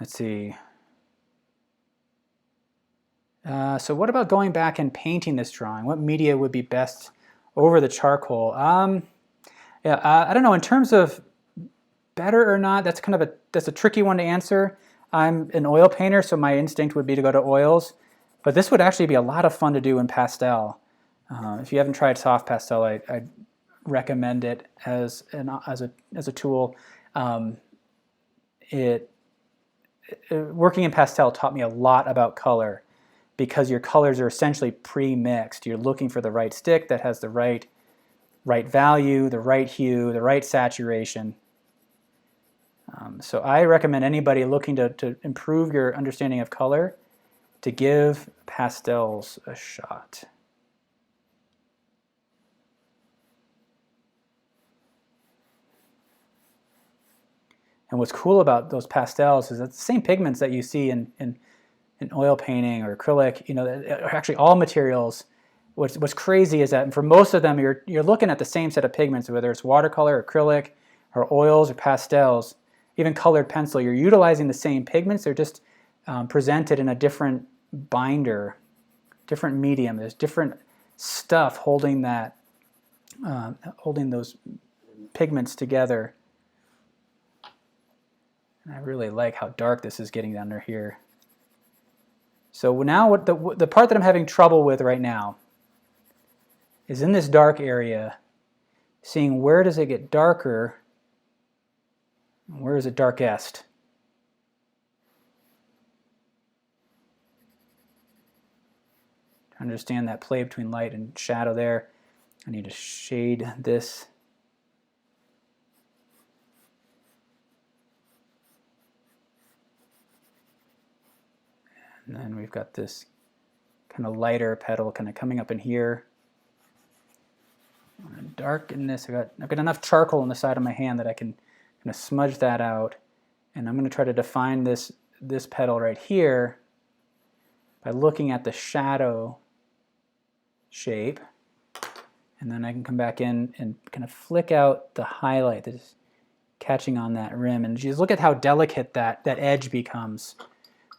Let's see. So what about going back and painting this drawing? What media would be best over the charcoal? Yeah, I don't know. In terms of better or not, that's a tricky one to answer. I'm an oil painter, so my instinct would be to go to oils, but this would actually be a lot of fun to do in pastel. If you haven't tried soft pastel, I recommend it as a tool. Working in pastel taught me a lot about color, because your colors are essentially pre-mixed. You're looking for the right stick that has the right value, the right hue, the right saturation. So I recommend anybody looking to improve your understanding of color to give pastels a shot. And what's cool about those pastels is that the same pigments that you see in oil painting or acrylic, are actually all materials. What's crazy is that for most of them, you're looking at the same set of pigments, whether it's watercolor, acrylic, or oils or pastels, even colored pencil. You're utilizing the same pigments. They're just presented in a different binder, different medium. There's different stuff holding those pigments together. And I really like how dark this is getting under here. So now what the part that I'm having trouble with right now is in this dark area, seeing where does it get darker and where is it darkest. To understand that play between light and shadow there, I need to shade this. And then we've got this kind of lighter petal kind of coming up in here. I'm going to darken this. I've got enough charcoal on the side of my hand that I can kind of smudge that out. And I'm going to try to define this petal right here by looking at the shadow shape. And then I can come back in and kind of flick out the highlight that is catching on that rim. And just look at how delicate that edge becomes.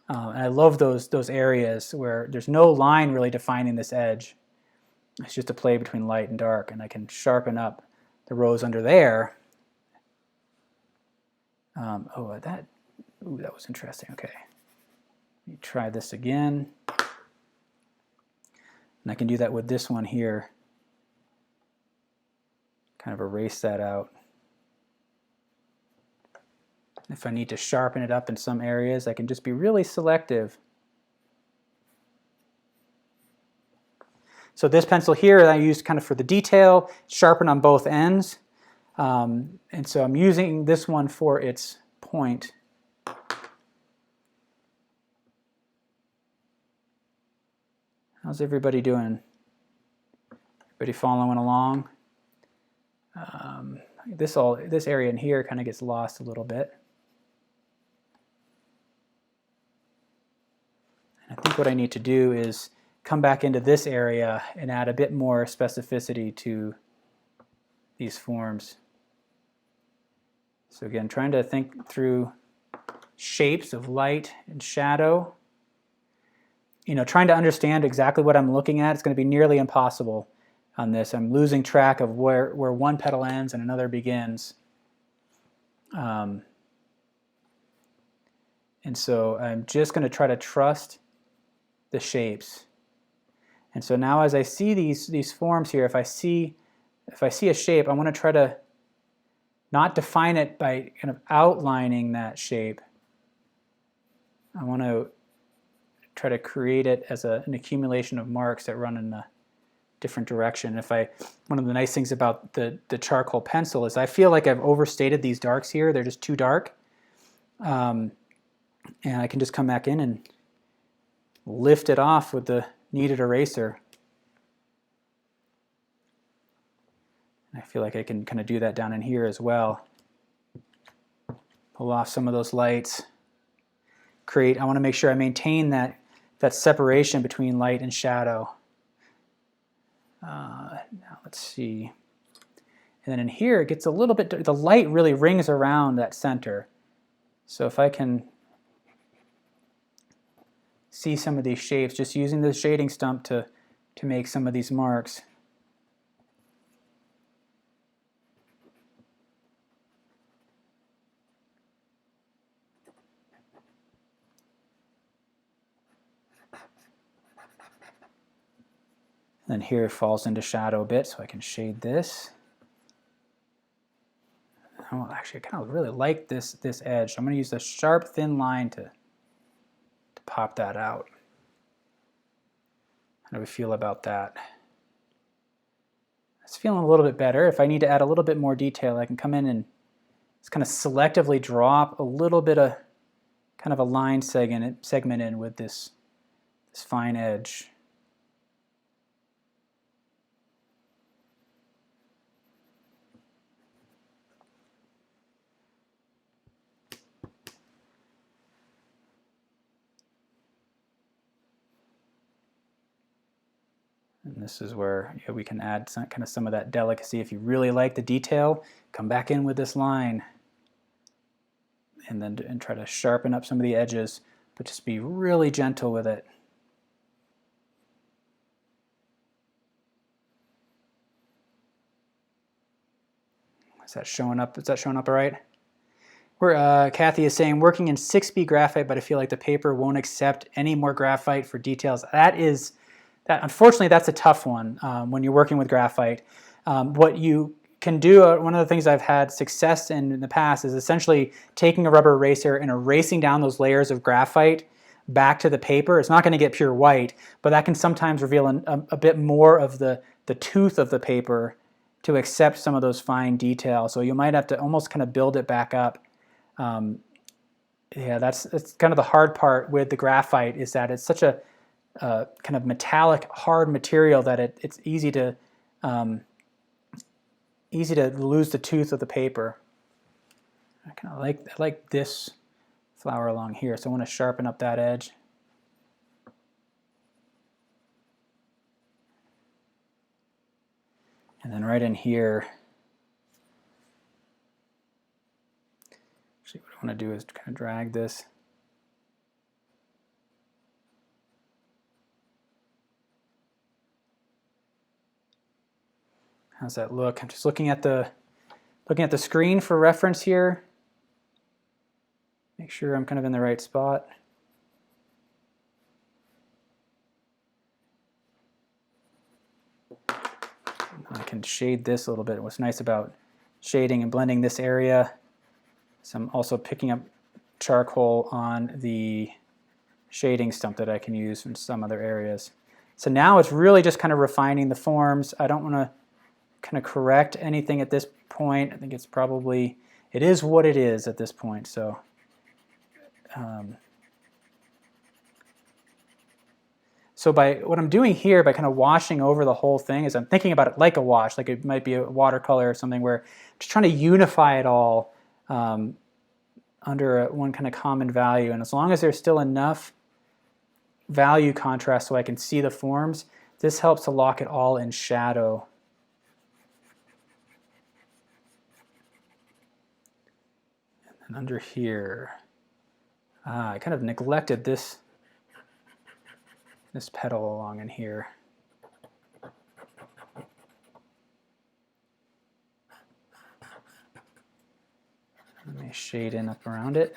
And I love those areas where there's no line really defining this edge. It's just a play between light and dark, and I can sharpen up the rows under there. That was interesting. Okay, let me try this again. And I can do that with this one here. Kind of erase that out. If I need to sharpen it up in some areas, I can just be really selective. So this pencil here I used kind of for the detail, sharpen on both ends. And so I'm using this one for its point. How's everybody doing? Everybody following along? This area in here kind of gets lost a little bit. I think what I need to do is come back into this area and add a bit more specificity to these forms. So again, trying to think through shapes of light and shadow. Trying to understand exactly what I'm looking at, it's going to be nearly impossible on this. I'm losing track of where one petal ends and another begins. And so I'm just going to try to trust the shapes. And so now as I see these forms here, if I see a shape, I want to try to not define it by kind of outlining that shape. I want to try to create it as an accumulation of marks that run in a different direction. One of the nice things about the charcoal pencil is I feel like I've overstated these darks here. They're just too dark. And I can just come back in and lift it off with the kneaded eraser. I feel like I can kind of do that down in here as well. Pull off some of those lights. I want to make sure I maintain that separation between light and shadow. Now let's see. And then in here it gets a little bit, the light really rings around that center. So if I can see some of these shapes, just using the shading stump to make some of these marks. And then here it falls into shadow a bit, so I can shade this. Oh, actually, I kind of really like this edge. So I'm going to use a sharp, thin line to pop that out. How do we feel about that? It's feeling a little bit better. If I need to add a little bit more detail, I can come in and just kind of selectively drop a little bit of kind of a line segment in with this fine edge. And this is where we can add some of that delicacy. If you really like the detail, come back in with this line and try to sharpen up some of the edges, but just be really gentle with it. Is that showing up? Is that showing up all right? Kathy is saying, working in 6B graphite, but I feel like the paper won't accept any more graphite for details. Unfortunately, that's a tough one when you're working with graphite. What you can do, one of the things I've had success in the past is essentially taking a rubber eraser and erasing down those layers of graphite back to the paper. It's not going to get pure white, but that can sometimes reveal a bit more of the tooth of the paper to accept some of those fine details. So you might have to almost kind of build it back up. Yeah, that's kind of the hard part with the graphite, is that it's such a kind of metallic, hard material that it's easy to lose the tooth of the paper. I like this flower along here, so I want to sharpen up that edge. And then right in here, actually what I want to do is kind of drag this. How's that look? I'm just looking at the screen for reference here. Make sure I'm kind of in the right spot. I can shade this a little bit. What's nice about shading and blending this area is I'm also picking up charcoal on the shading stump that I can use in some other areas. So now it's really just kind of refining the forms. I don't want to kind of correct anything at this point. I think it is what it is at this point. So so by what I'm doing here, by kind of washing over the whole thing, is I'm thinking about it like a wash, like it might be a watercolor or something, where I'm just trying to unify it all under one kind of common value. And as long as there's still enough value contrast so I can see the forms, this helps to lock it all in shadow. And under here, I kind of neglected this petal along in here. Let me shade in up around it.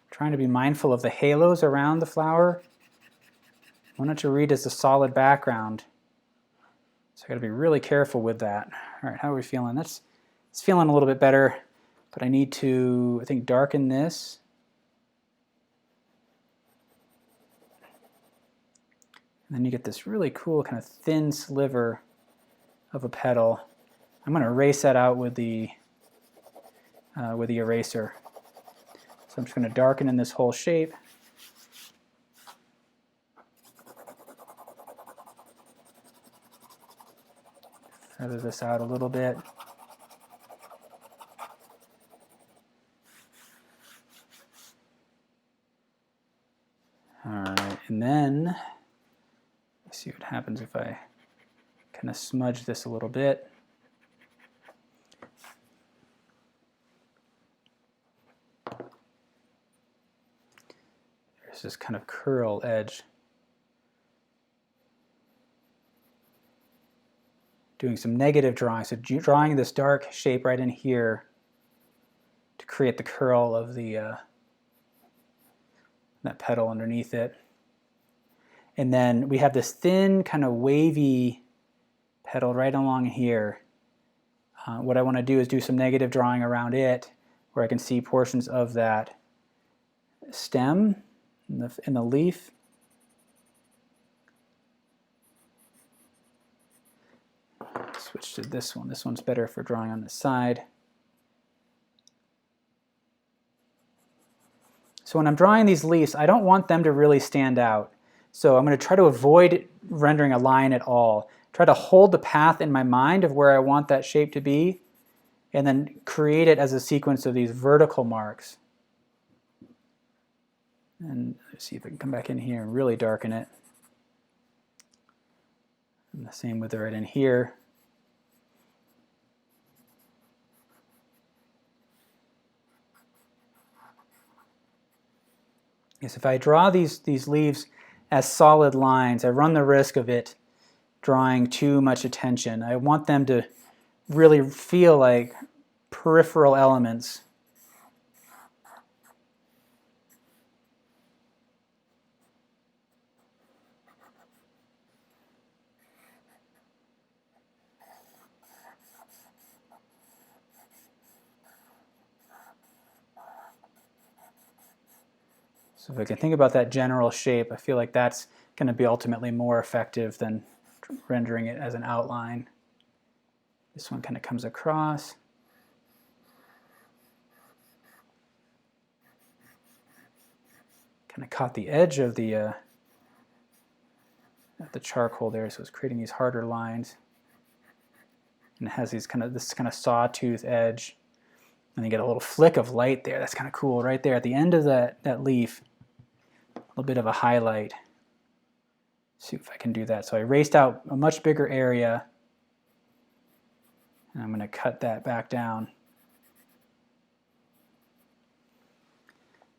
Trying to be mindful of the halos around the flower. I want it to read as a solid background. So I got to be really careful with that. All right, how are we feeling? It's feeling a little bit better, but I need to, I think, darken this. And then you get this really cool kind of thin sliver of a petal. I'm going to erase that out with the eraser. So I'm just going to darken in this whole shape. Feather this out a little bit. All right, and then See what happens if I kind of smudge this a little bit. There's this kind of curl edge. Doing some negative drawing, so drawing this dark shape right in here to create the curl of the that petal underneath it. And then we have this thin, kind of wavy petal right along here. What I want to do is do some negative drawing around it, where I can see portions of that stem in the leaf. Switch to this one. This one's better for drawing on the side. So when I'm drawing these leaves, I don't want them to really stand out. So I'm going to try to avoid rendering a line at all. Try to hold the path in my mind of where I want that shape to be, and then create it as a sequence of these vertical marks. And let's see if I can come back in here and really darken it. And the same with right in here. Yes, if I draw these leaves as solid lines, I run the risk of it drawing too much attention. I want them to really feel like peripheral elements. So if I can think about that general shape, I feel like that's going to be ultimately more effective than rendering it as an outline. This one kind of comes across. Kind of caught the edge of the charcoal there, so it's creating these harder lines. And it has these this kind of sawtooth edge. And you get a little flick of light there. That's kind of cool right there at the end of that leaf. A little bit of a highlight. See if I can do that. So I erased out a much bigger area. And I'm going to cut that back down.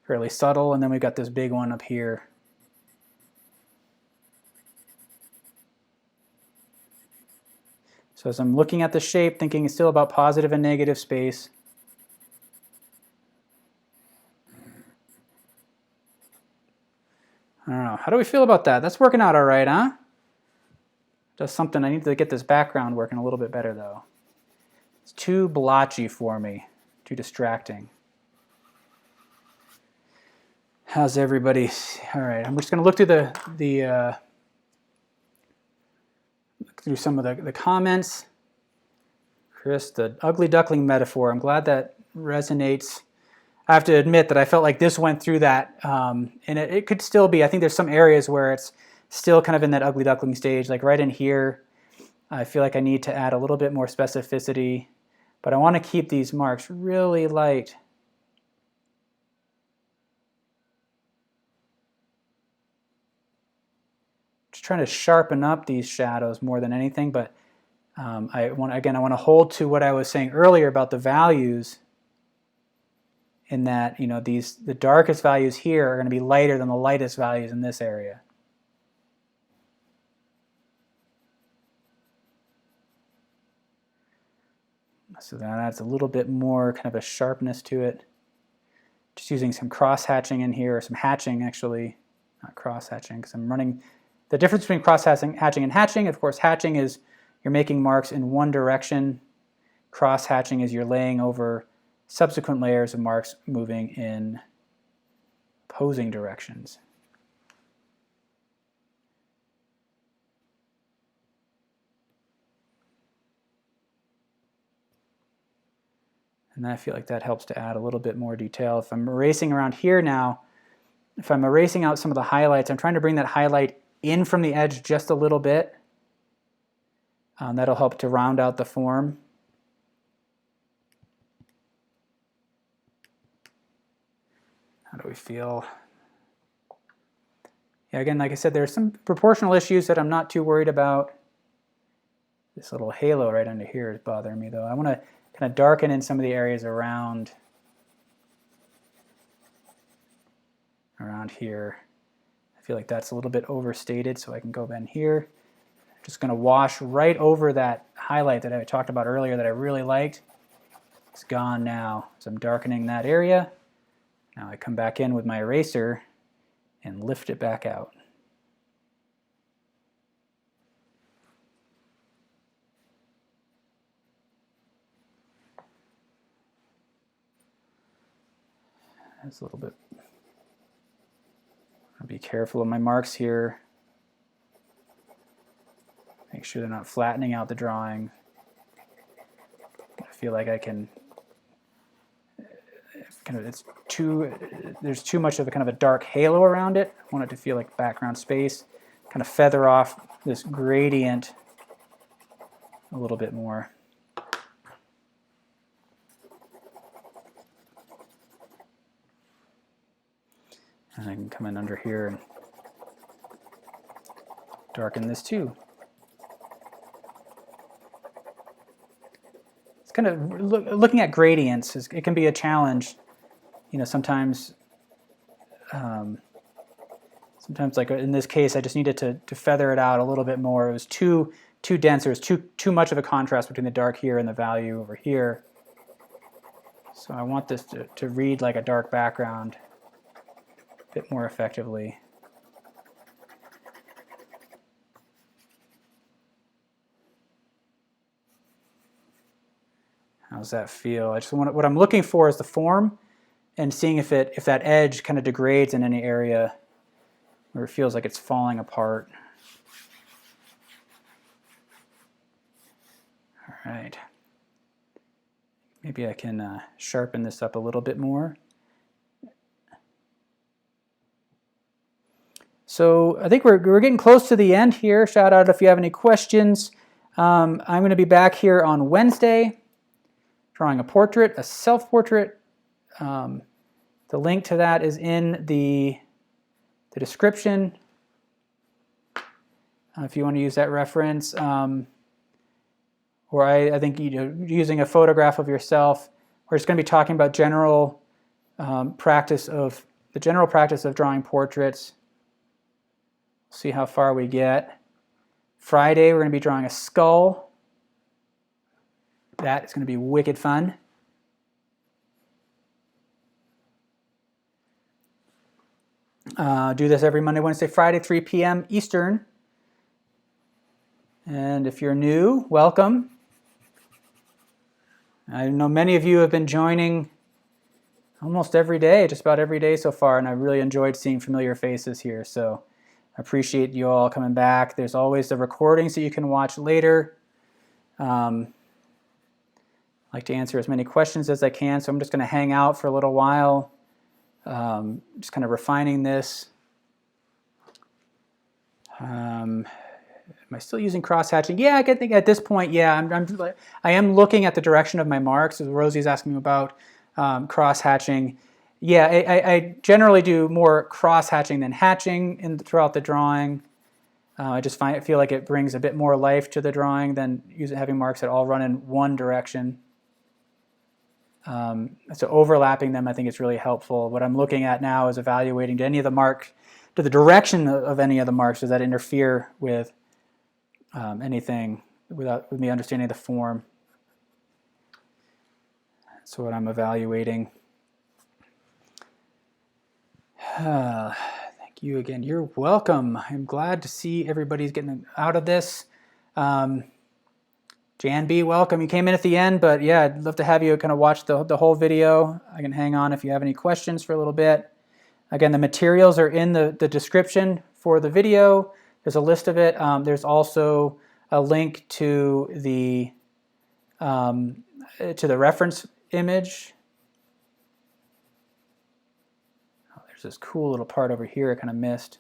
Fairly subtle. And then we've got this big one up here. So as I'm looking at the shape, thinking still about positive and negative space. I don't know. How do we feel about that? That's working out all right, huh? Just something. I need to get this background working a little bit better, though. It's too blotchy for me. Too distracting. How's everybody? All right. I'm just going to look through through some of the comments. Chris, the ugly duckling metaphor. I'm glad that resonates. I have to admit that I felt like this went through that, and it could still be. I think there's some areas where it's still kind of in that ugly duckling stage, like right in here. I feel like I need to add a little bit more specificity, but I want to keep these marks really light. Just trying to sharpen up these shadows more than anything, but I want to hold to what I was saying earlier about the values. In that, you know, the darkest values here are going to be lighter than the lightest values in this area. So that adds a little bit more kind of a sharpness to it. Just using some cross-hatching in here, or some hatching actually, not cross-hatching, because I'm running the difference between cross-hatching and hatching. Of course, hatching is you're making marks in one direction. Cross-hatching is you're laying over subsequent layers of marks moving in opposing directions. And I feel like that helps to add a little bit more detail. If I'm erasing around here now, if I'm erasing out some of the highlights, I'm trying to bring that highlight in from the edge just a little bit. That'll help to round out the form. How do we feel? Yeah, again, like I said, there's some proportional issues that I'm not too worried about. This little halo right under here is bothering me, though. I want to kind of darken in some of the areas around here. I feel like that's a little bit overstated, so I can go in here. I'm just going to wash right over that highlight that I talked about earlier that I really liked. It's gone now, so I'm darkening that area. Now I come back in with my eraser and lift it back out. That's a little bit. I'll be careful of my marks here. Make sure they're not flattening out the drawing. I feel like I can there's too much of a kind of a dark halo around it. I want it to feel like background space. Kind of feather off this gradient a little bit more. And I can come in under here and darken this too. It's kind of looking at gradients. It can be a challenge. You know, sometimes like in this case, I just needed to feather it out a little bit more. It was too dense. There was too much of a contrast between the dark here and the value over here. So I want this to read like a dark background a bit more effectively. How's that feel? I just want what I'm looking for is the form, and seeing if that edge kind of degrades in any area where it feels like it's falling apart. All right. Maybe I can sharpen this up a little bit more. So I think we're getting close to the end here. Shout out if you have any questions. I'm going to be back here on Wednesday, drawing a portrait, a self-portrait. The link to that is in the description if you want to use that reference. Or I think using a photograph of yourself. We're just going to be talking about general practice of drawing portraits. See how far we get. Friday, we're going to be drawing a skull. That is going to be wicked fun. Do this every Monday, Wednesday, Friday, 3 p.m. Eastern. And if you're new, welcome. I know many of you have been joining almost every day, just about every day so far, and I really enjoyed seeing familiar faces here. So I appreciate you all coming back. There's always the recordings that you can watch later. I like to answer as many questions as I can, so I'm just going to hang out for a little while, just kind of refining this. Am I still using cross-hatching? Yeah, I think at this point, yeah, I am looking at the direction of my marks. As Rosie's asking me about cross-hatching. Yeah, I generally do more cross-hatching than hatching throughout the drawing. I just feel like it brings a bit more life to the drawing than having marks that all run in one direction. So overlapping them, I think is really helpful. What I'm looking at now is evaluating to the direction of any of the marks. Does that interfere with anything with me understanding the form? That's what I'm evaluating. Thank you again. You're welcome. I'm glad to see everybody's getting out of this. Jan B, welcome. You came in at the end, but yeah, I'd love to have you kind of watch the whole video. I can hang on if you have any questions for a little bit. Again, the materials are in the description for the video. There's a list of it. There's also a link to the reference image. Oh, there's this cool little part over here I kind of missed.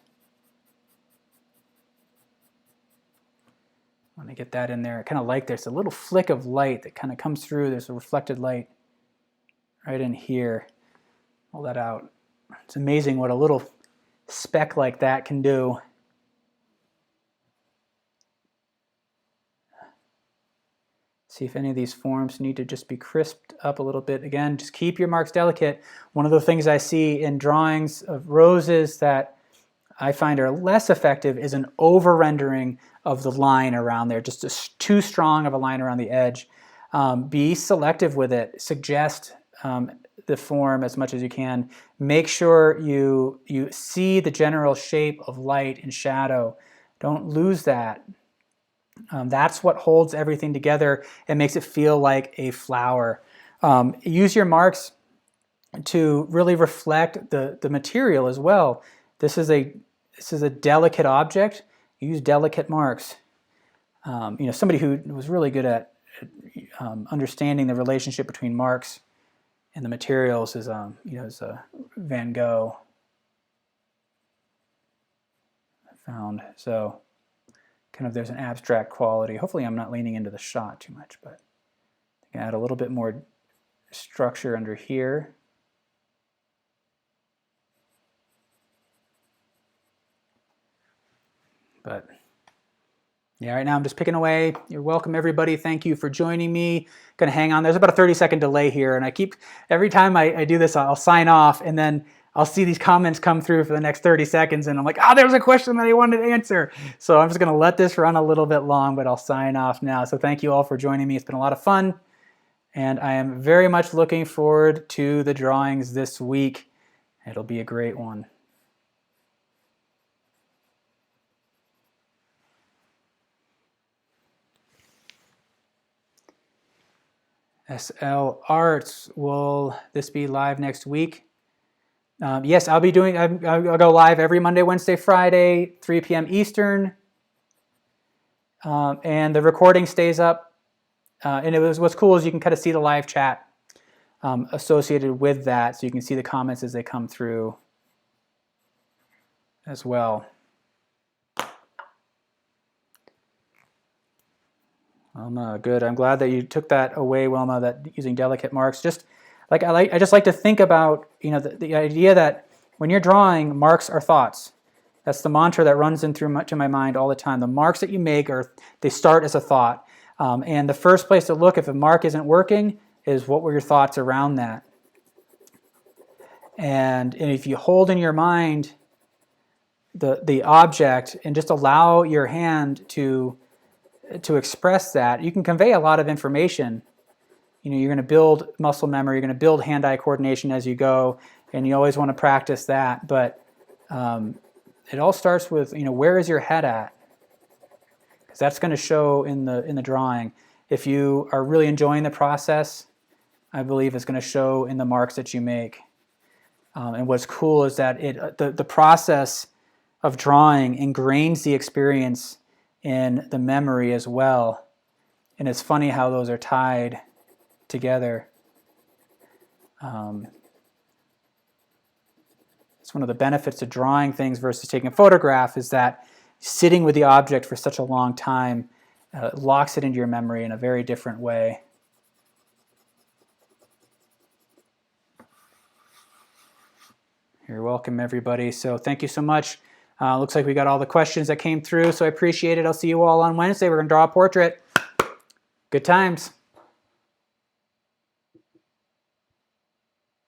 Let me get that in there. I kind of like there's a little flick of light that kind of comes through. There's a reflected light right in here. Pull that out. It's amazing what a little speck like that can do. See if any of these forms need to just be crisped up a little bit. Again, just keep your marks delicate. One of the things I see in drawings of roses that I find are less effective is an over-rendering of the line around there, just too strong of a line around the edge. Be selective with it. Suggest the form as much as you can. Make sure you see the general shape of light and shadow. Don't lose that. That's what holds everything together and makes it feel like a flower. Use your marks to really reflect the material as well. This is a delicate object. Use delicate marks. Somebody who was really good at understanding the relationship between marks and the materials is Van Gogh. I found so. Kind of there's an abstract quality. Hopefully I'm not leaning into the shot too much, but I can add a little bit more structure under here. But yeah, right now I'm just picking away. You're welcome, everybody. Thank you for joining me. Gonna hang on. There's about a 30-second delay here, and every time I do this, I'll sign off, and then I'll see these comments come through for the next 30 seconds, and I'm like, there was a question that I wanted to answer. So I'm just gonna let this run a little bit long, but I'll sign off now. So thank you all for joining me. It's been a lot of fun, and I am very much looking forward to the drawings this week. It'll be a great one. SL Arts, will this be live next week? Yes, I'll go live every Monday, Wednesday, Friday, 3 p.m. Eastern. And the recording stays up. And what's cool is you can kind of see the live chat associated with that, so you can see the comments as they come through as well. Good. I'm glad that you took that away, Wilma, that using delicate marks. I just like to think about, the idea that when you're drawing, marks are thoughts. That's the mantra that runs to my mind all the time. The marks that you make they start as a thought. And the first place to look if a mark isn't working is what were your thoughts around that. And if you hold in your mind the object and just allow your hand to express that, you can convey a lot of information. You're going to build muscle memory, you're going to build hand-eye coordination as you go, and you always want to practice that. But it all starts with, where is your head at? Because that's going to show in the drawing. If you are really enjoying the process, I believe it's going to show in the marks that you make. And what's cool is that the process of drawing ingrains the experience in the memory as well. And it's funny how those are tied together. It's one of the benefits of drawing things versus taking a photograph, is that sitting with the object for such a long time locks it into your memory in a very different way. You're welcome, everybody. So thank you so much. Looks like we got all the questions that came through, so I appreciate it. I'll see you all on Wednesday. We're going to draw a portrait. Good times.